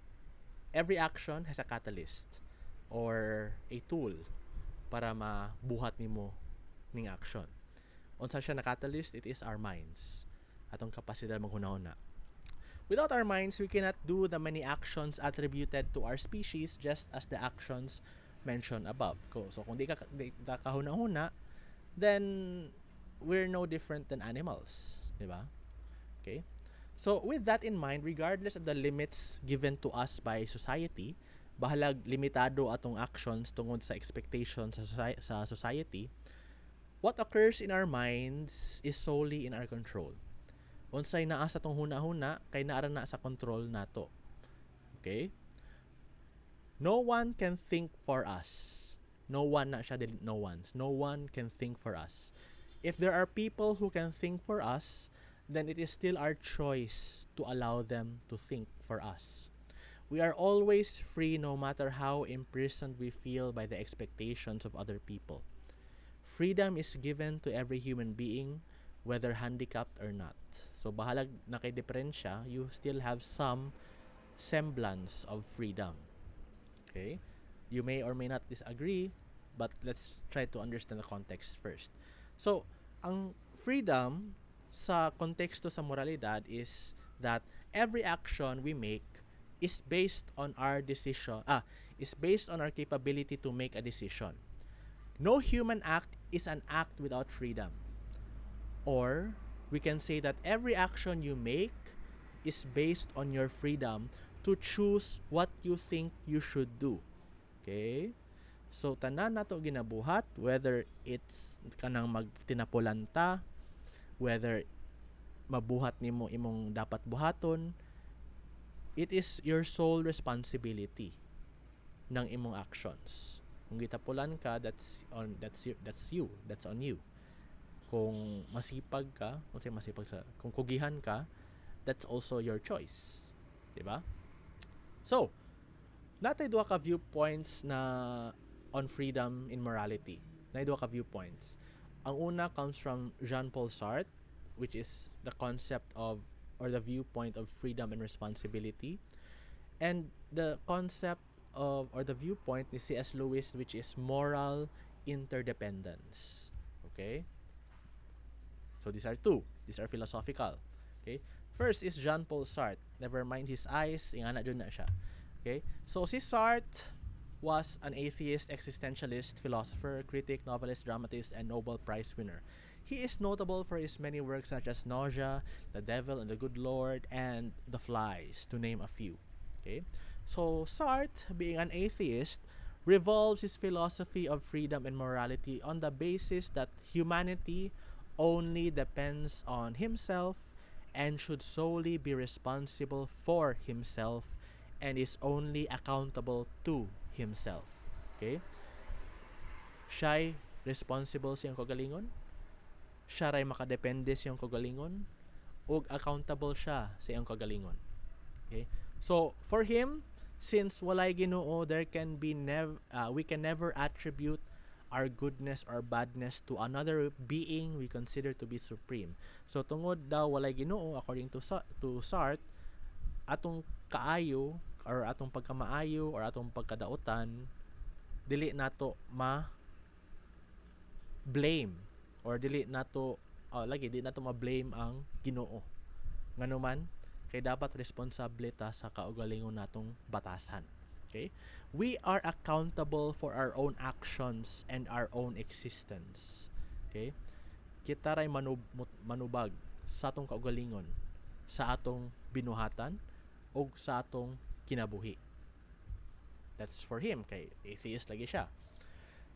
every action has a catalyst or a tool para mabuhat nimo ning action. Unsa siya na catalyst? It is our minds. Atong kapasidad maghuna-huna. Without our minds, we cannot do the many actions attributed to our species, just as the actions mentioned above. So kung di ka kahuna-huna, then we're no different than animals, di ba? Okay? So with that in mind, regardless of the limits given to us by society, bahalag limitado atong actions tungod sa expectations sa society, what occurs in our minds is solely in our control. Unsay naa sa tong huna-huna kay naara na sa control nato. Okay? No one can think for us. No one na siya no ones. No one can think for us. If there are people who can think for us, then it is still our choice to allow them to think for us. We are always free no matter how imprisoned we feel by the expectations of other people. Freedom is given to every human being, whether handicapped or not. So, bahalag na kay diferensya, you still have some semblance of freedom. Okay? You may or may not disagree, but let's try to understand the context first. So, ang freedom sa konteksto sa moralidad is that every action we make is based on our capability to make a decision. No human act is an act without freedom. Or, we can say that every action you make is based on your freedom to choose what you think you should do. Okay? So, tanan na to ginabuhat, whether it's kanang magtinapulanta, whether mabuhat nimo imong dapat buhaton, it is your sole responsibility ng imong actions. Kung gitapulan ka, that's on you. Kung masipag ka, kung kugihan ka, that's also your choice. Diba? So, natay duha ka viewpoints na on freedom in morality. Natay duha ka viewpoints. Ang una comes from Jean-Paul Sartre, which is the concept of or the viewpoint of freedom and responsibility. And the concept of or the viewpoint ni C.S. Lewis, which is moral interdependence. Okay? So these are two. These are philosophical. Okay? First is Jean-Paul Sartre. Never mind his eyes, ingana dun na siya. Okay? So si Sartre, was an atheist, existentialist, philosopher, critic, novelist, dramatist, and Nobel Prize winner. He is notable for his many works such as Nausea, The Devil and the Good Lord, and The Flies, to name a few. Okay? So Sartre, being an atheist, revolves his philosophy of freedom and morality on the basis that humanity only depends on himself and should solely be responsible for himself and is only accountable to himself. Okay? Siya'y responsible siyang kagalingon, siya ray makadepende siyang kagalingon, ug accountable siya sa iyang kagalingon. Okay? So, for him, since walay Ginoo, there can be we can never attribute our goodness or badness to another being we consider to be supreme. So tungod daw walay Ginoo, according to Sartre, atong kaayo or atong pagkamaayo or atong pagkadaotan dili nato blame or dili nato di nato ma-blame ang Ginoo. Nganuman kay dapat responsable ta sa kaugalingon natong batasan. Okay? We are accountable for our own actions and our own existence. Okay? Kita ray manubag sa atong kaugalingon, sa atong binuhatan o sa atong kinabuhi. That's for him, kay atheist lagi siya.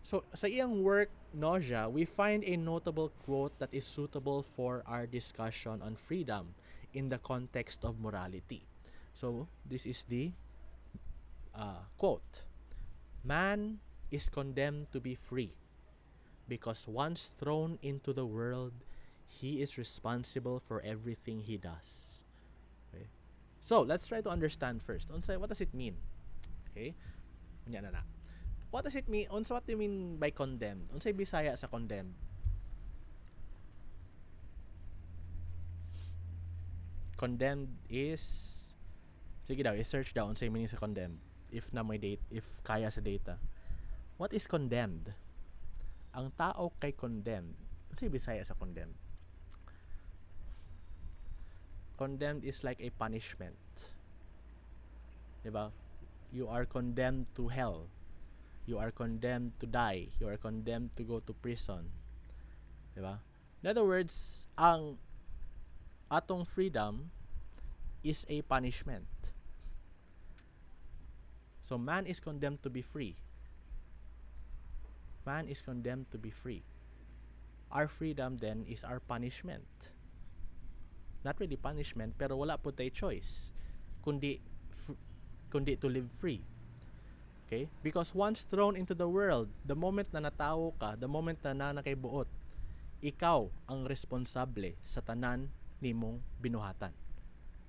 So, sa iyang work, Nausea, we find a notable quote that is suitable for our discussion on freedom in the context of morality. So, this is the quote. Man is condemned to be free because once thrown into the world, he is responsible for everything he does. Okay? So, let's try to understand first. What does it mean? Okay? What does it mean? What do you mean by condemned? Unsay Bisaya sa condemned? Condemned is, sige daw, i-search daw unsay meaning sa condemned if kaya sa data. What is condemned? Ang tao kay condemned. Unsay Bisaya sa condemned? Condemned is like a punishment. Diba? You are condemned to hell. You are condemned to die. You are condemned to go to prison. Diba? In other words, ang atong freedom is a punishment. So man is condemned to be free. Man is condemned to be free. Our freedom then is our punishment. Not really punishment, pero wala po tayo choice kundi to live free. Okay? Because once thrown into the world, the moment na natawo ka, the moment na nakaibuot, ikaw ang responsable sa tanan nimong binuhatan.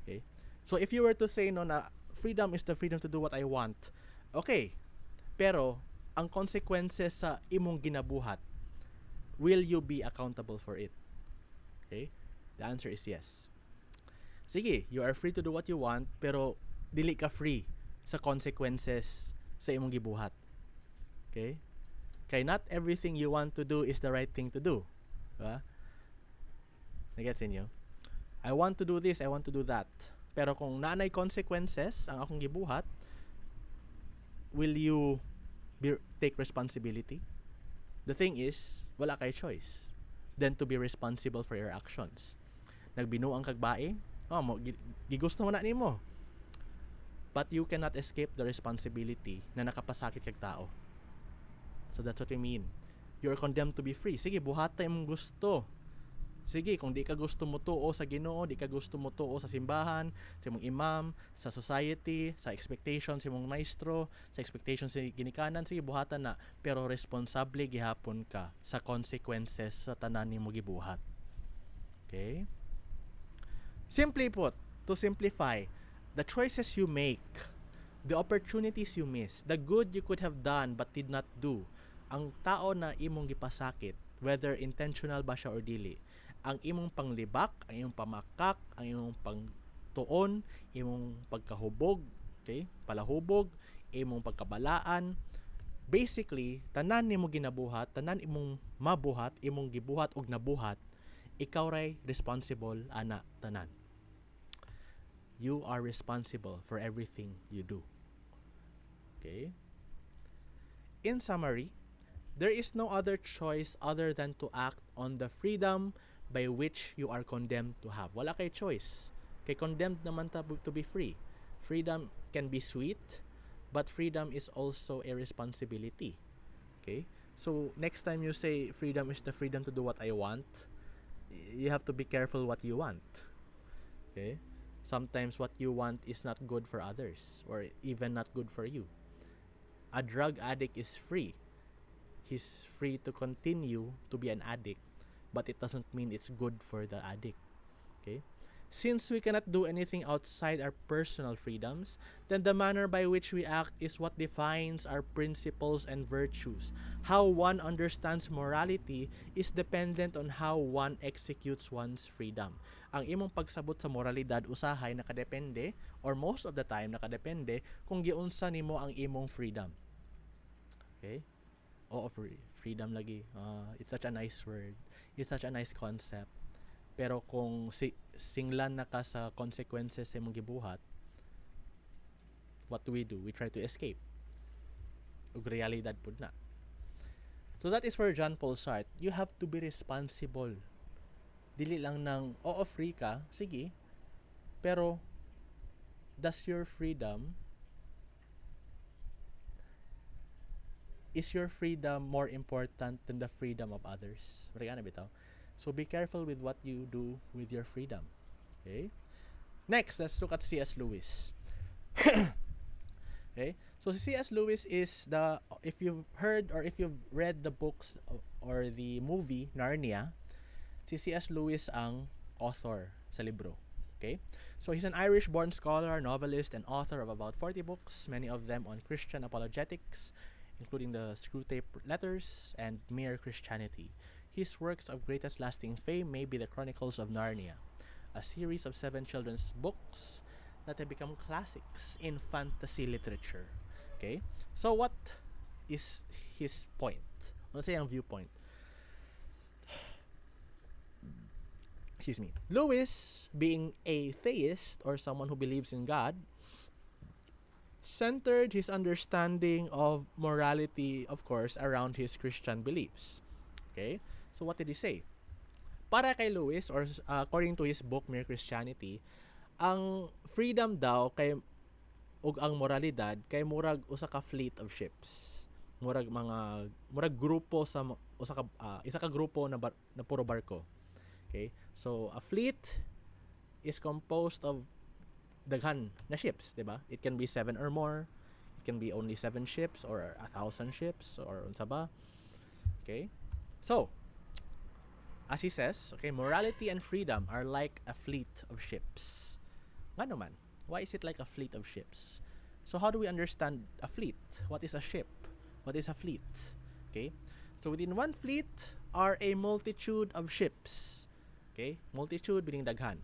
Okay? So if you were to say na freedom is the freedom to do what I want, okay. Pero ang consequences sa imong ginabuhat, will you be accountable for it? Okay? The answer is yes. Sige, you are free to do what you want, pero dili ka free sa consequences sa imong gibuhat. Okay? Kay not everything you want to do is the right thing to do. Diba? Nagets inyo? I want to do this, I want to do that. Pero kung naanay consequences ang akong gibuhat, will you take responsibility? The thing is, wala kay choice than to be responsible for your actions. Nagbinuang kag bae, gigusto mo na nimo. But you cannot escape the responsibility na nakapasakit kag tao. So that's what I mean. You're condemned to be free. Sige, buhatay mong gusto. Sige, kung di ka gusto mo tuo sa Ginoo, di ka gusto mo tuo sa simbahan, sa imong imam, sa society, sa expectations sa imong maestro, sa expectations sa ginikanan, sige, buhatan na. Pero responsable gihapon ka sa consequences sa tanan nimo gibuhat. Okay? Simply put, to simplify, the choices you make, the opportunities you miss, the good you could have done but did not do, ang tao na imong gipasakit, whether intentional ba siya or dili, ang imong panglibak, ang imong pamakak, ang imong pangtuon, imong pagkahubog, okay? Palahubog, imong pagkabalaan, basically, tanan nimo ginabuhat, tanan imong mabuhat, imong gibuhat og nabuhat, ikaw ray responsible ana tanan. You are responsible for everything you do. Okay? in summary, there is no other choice other than to act on the freedom by which you are condemned to have. Wala kay choice. Kay condemned naman to be free. Freedom can be sweet, but freedom is also a responsibility. Okay? So, next time you say freedom is the freedom to do what I want, you have to be careful what you want. Okay? Sometimes what you want is not good for others or even not good for you. A drug addict is free. He's free to continue to be an addict, but it doesn't mean it's good for the addict. Okay? Since we cannot do anything outside our personal freedoms, then the manner by which we act is what defines our principles and virtues. How one understands morality is dependent on how one executes one's freedom. Ang imong pagsabot sa moralidad usahay nakadepende, or most of the time nakadepende, kung giunsa nimo ang imong freedom. Okay? Oo, freedom lagi. It's such a nice word. It's such a nice concept. Pero kung singlan na ka sa consequences sa imong gibuhat, what do? We try to escape. Ug realidad pud na. So that is for John Paul Sartre. You have to be responsible. Dili lang ng, free ka, sige. Pero, does your freedom, is your freedom more important than the freedom of others? Mariana bitaw. So be careful with what you do with your freedom. Okay? Next, let's look at C.S. Lewis. Okay? So C.S. Lewis is if you've heard or if you've read the books or the movie Narnia, si C.S. Lewis ang author sa libro. Okay? So he's an Irish-born scholar, novelist, and author of about 40 books, many of them on Christian apologetics, including the Screwtape Letters and Mere Christianity. His works of greatest lasting fame may be the Chronicles of Narnia, a series of 7 children's books that have become classics in fantasy literature. Okay? So what is his point? Let's say ang viewpoint. Excuse me. Lewis, being a theist or someone who believes in God, centered his understanding of morality, of course, around his Christian beliefs. Okay? So what did he say? Para kay Lewis, or according to his book Mere Christianity, ang freedom daw kay ug ang moralidad kay murag usa ka fleet of ships. Murag grupo sa isa ka grupo na puro barko. Okay? So a fleet is composed of daghan na ships, di ba? It can be 7 or more. It can be only 7 ships or 1,000 ships or unsa ba? Okay? So, as he says, okay, morality and freedom are like a fleet of ships. Nga naman, why is it like a fleet of ships? So how do we understand a fleet? What is a ship? What is a fleet? Okay? So within one fleet are a multitude of ships. Okay? Multitude meaning daghan.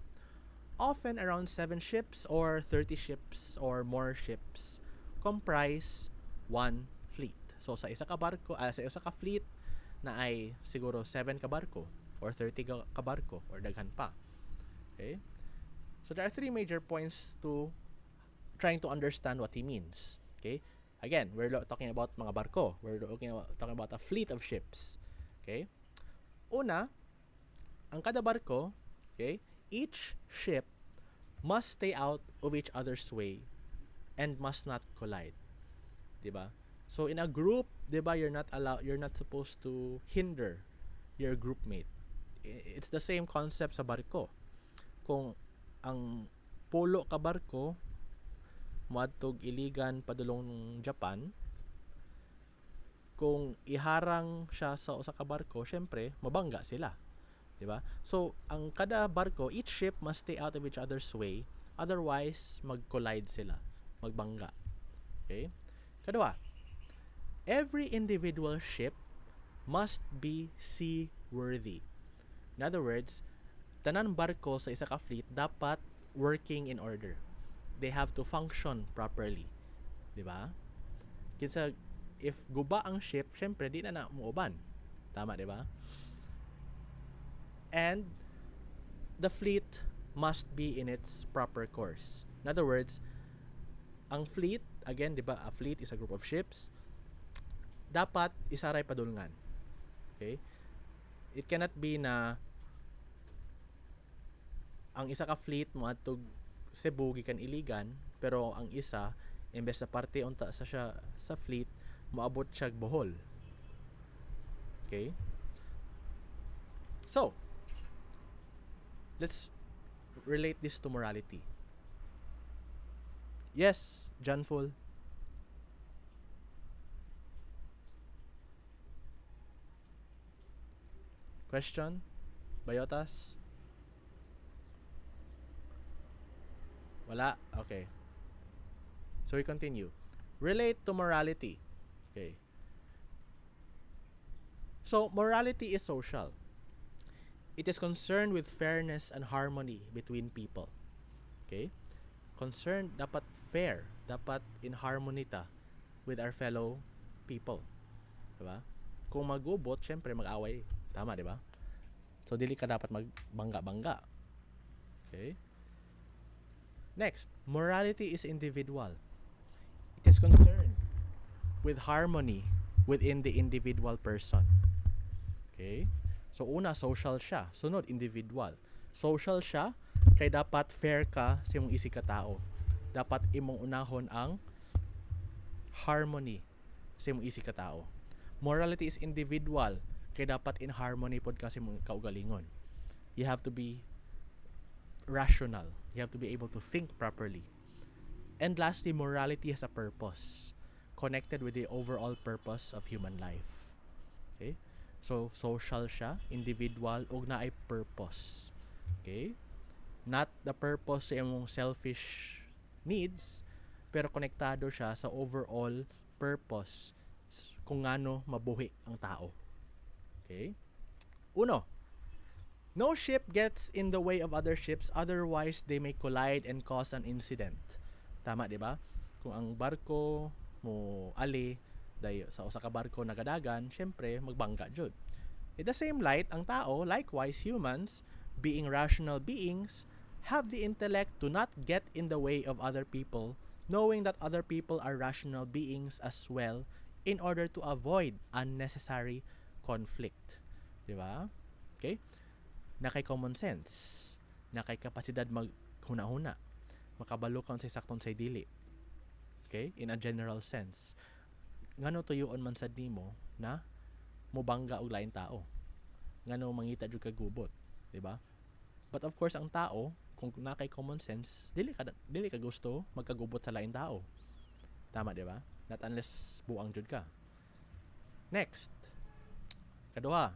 Often around 7 ships or 30 ships or more ships comprise one fleet. So sa isa ka barko, sa isa ka fleet na ay siguro 7 ka barko or 30 ka barko or daghan pa. Okay? So there are 3 major points to trying to understand what he means. Okay? Again, we're talking about mga barko. We're talking about a fleet of ships. Okay? Una, ang kada barko, okay, each ship must stay out of each other's way and must not collide. 'Di ba? So in a group, 'di ba, you're not supposed to hinder your groupmate. It's the same concept sa barko. Kung ang pulo ka barko moadtog iligan padulong Japan, kung iharang siya sa usa ka barko, syempre mabangga sila, 'di ba? So ang kada barko, each ship must stay out of each other's way, otherwise mag-collide sila, magbangga. Okay? Kadua, every individual ship must be seaworthy. In other words, tanan barko sa isa ka fleet dapat working in order. They have to function properly. 'Di ba? Kinsa if guba ang ship, syempre di na muuban. Tama, 'di ba? And the fleet must be in its proper course. In other words, ang fleet, again, 'di ba, a fleet is a group of ships. dapat isaray padulngan. Okay? It cannot be na ang isa ka fleet mo atog Cebu gikan Iligan, pero ang isa imbes na parte unta sa siya sa fleet moabot siya Bohol. Okay? So, let's relate this to morality. Yes, John Full. Question? Bayotas? Wala? Okay. So we continue. Relate to morality. Okay. So, morality is social. It is concerned with fairness and harmony between people. Okay? Concerned, dapat fair. Dapat in harmony ta with our fellow people. Diba? Kung magubot, syempre mag-away. Tama, diba? So, dili ka dapat magbangga-bangga. Okay? Next, morality is individual. It is concerned with harmony within the individual person. Okay? So, una, social siya. Sunod, individual. Social siya, kay dapat fair ka sa imong isig ka tao. Dapat imong unahon ang harmony sa imong isig ka tao. Morality is individual, kay dapat in harmony pod ka sa imong kaugalingon. You have to be rational. You have to be able to think properly. And lastly, morality has a purpose connected with the overall purpose of human life. Okay? So, social siya, individual, ug na ay purpose. Okay? Not the purpose sa imong selfish needs, pero konektado siya sa overall purpose kung ngano mabuhi ang tao. Okay? Uno, no ship gets in the way of other ships, otherwise they may collide and cause an incident. Tama, di ba? Kung ang barko mo ali dayo sa usa ka barko nagadagan, syempre magbangga jud. In the same light, ang tao, likewise humans, being rational beings, have the intellect to not get in the way of other people, knowing that other people are rational beings as well, in order to avoid unnecessary conflict. Di ba? Okay? Nakay common sense, nakay kapasidad maghuna-huna, makabalo ka sa saktong say dili. Okay? In a general sense. Ngano tuyoon man sad nimo na mobangga og lain tao. Ngano mangita jud kag gubot, di ba? But of course ang tao, kung nakay common sense, dili ka gusto magkagubot sa lain tao. Tama, di ba? Not unless buang jud ka. Next. Kaduha.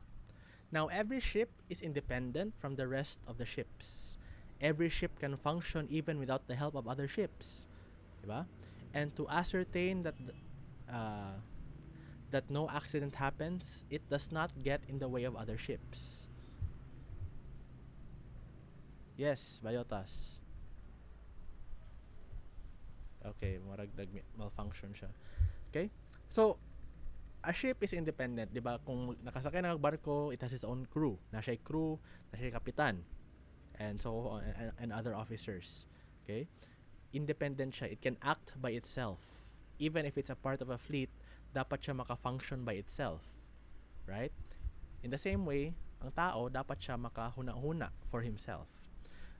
Now, every ship is independent from the rest of the ships. Every ship can function even without the help of other ships. Diba? And to ascertain that that no accident happens, it does not get in the way of other ships. Yes, Bayotas. Okay, maragdag malfunction siya. Okay? So, a ship is independent, di ba? Kung nakasakay ng barko, it has its own crew. Nasa crew, nasa kapitan, and so on, and other officers. Okay? Independent siya. It can act by itself. Even if it's a part of a fleet, dapat siya maka-function by itself. Right? In the same way, ang tao, dapat siya makahuna-huna for himself.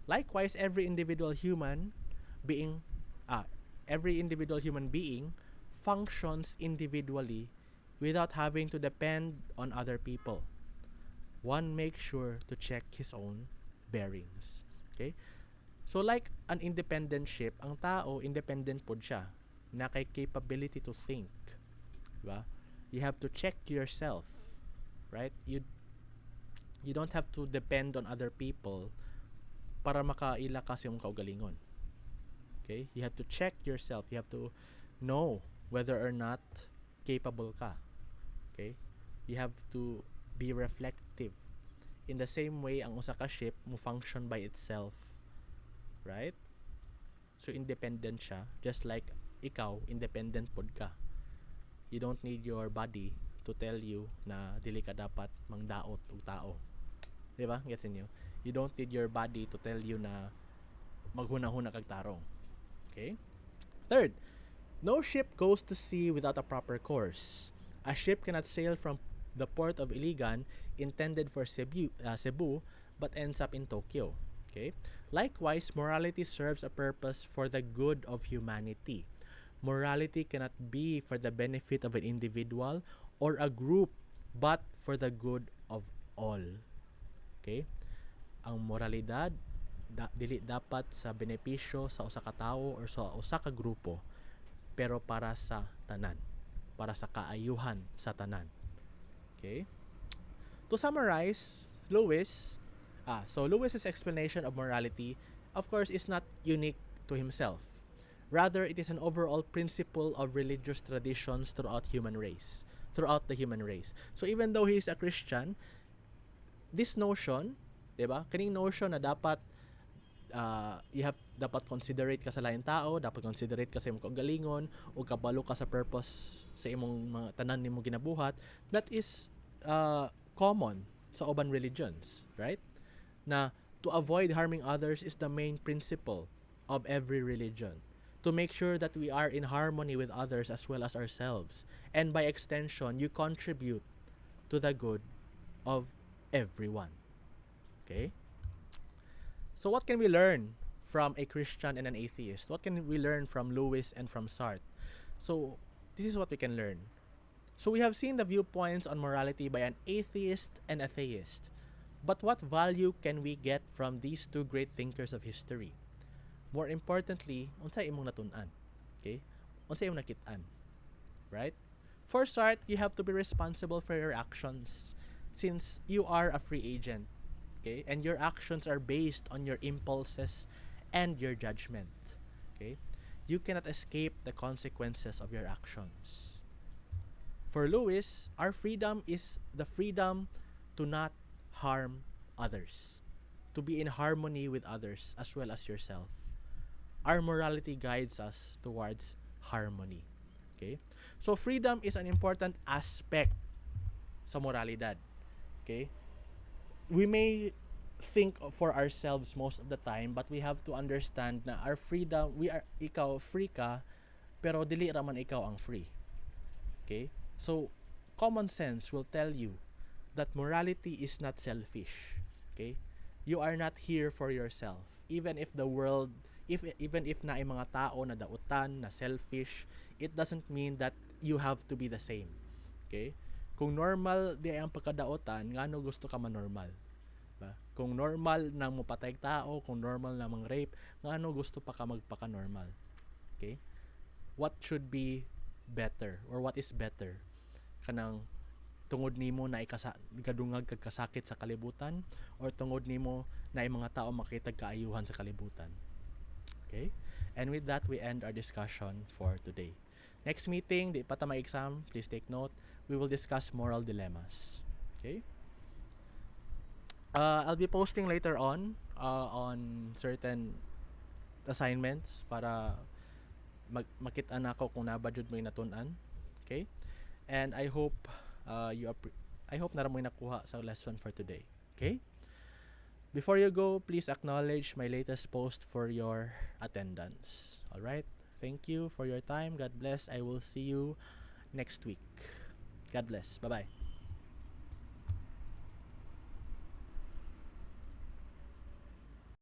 Likewise, every individual human being functions individually without having to depend on other people. One makes sure to check his own bearings. Okay? So like an independent ship, ang tao independent pod siya. Nakay capability to think. Diba? You have to check yourself. Right? You don't have to depend on other people para makaila ka sa iyong kaugalingon. Okay? You have to check yourself. You have to know whether or not capable ka. Okay? You have to be reflective. In the same way, ang usa ka ship mo function by itself. Right? So, independent siya. Just like ikaw, independent pod ka. You don't need your body to tell you na dili ka dapat mangdaot og tao. Diba? Gets inyo? You don't need your body to tell you na maghuna-huna kag tarong. Okay? Third, no ship goes to sea without a proper course. A ship cannot sail from the port of Iligan intended for Cebu but ends up in Tokyo. Okay? Likewise, morality serves a purpose for the good of humanity. Morality cannot be for the benefit of an individual or a group, but for the good of all. Okay? Ang moralidad dili dapat sa benepisyo sa usa ka tawo or sa usa ka grupo, pero para sa tanan, para sa kaayuhan sa tanan. Okay? To summarize, Lewis's explanation of morality, of course, is not unique to himself. Rather, it is an overall principle of religious traditions throughout the human race. So even though he is a Christian, this notion, 'di ba? Kaning notion na dapat dapat considerate ka sa lain tao, dapat considerate ka sa imong kagalingon o kabalo ka sa purpose sa imong mga tanan nimo ginabuhat, that is common sa uban religions, right? Na to avoid harming others is the main principle of every religion. To make sure that we are in harmony with others as well as ourselves. And by extension, you contribute to the good of everyone. Okay? So what can we learn from a Christian and an atheist? What can we learn from Lewis and from Sartre? So this is what we can learn. So we have seen the viewpoints on morality by an atheist and a theist. But what value can we get from these two great thinkers of history? More importantly, unsa imong natun-an? Okay? Unsa imong nakit-an? Right? For Sartre, you have to be responsible for your actions since you are a free agent. Okay? And your actions are based on your impulses and your judgment. Okay? You cannot escape the consequences of your actions. For Lewis, our freedom is the freedom to not harm others, to be in harmony with others as well as yourself. Our morality guides us towards harmony. Okay? So freedom is an important aspect sa moralidad. Okay? We may think for ourselves most of the time, but we have to understand na our freedom, ikaw free ka, pero dili ra man ikaw ang free. Okay? So common sense will tell you that morality is not selfish. Okay? You are not here for yourself. Even if the world, even if na mga tao na dautan, na selfish, it doesn't mean that you have to be the same. Okay? Kung normal di ang pagkadautan, ngano gusto ka man-normal? Ba? Kung normal nang mopatay tao, kung normal na mang rape, ngano gusto pa ka magpaka-normal? Okay? What should be better or what is better? Kanang tungod nimo na gadungag kag kasakit sa kalibutan or tungod nimo na mga tao makitag kaayuhan sa kalibutan. Okay? And with that, we end our discussion for today. Next meeting, di pa ta exam, please take note. We will discuss moral dilemmas. Okay? I'll be posting later on certain assignments para makita na ako kung nabadjud mo yung natun-an. Okay? And I hope I hope na mo yung nakuha sa lesson for today. Okay? Before you go, please acknowledge my latest post for your attendance. Alright? Thank you for your time. God bless. I will see you next week. God bless. Bye-bye.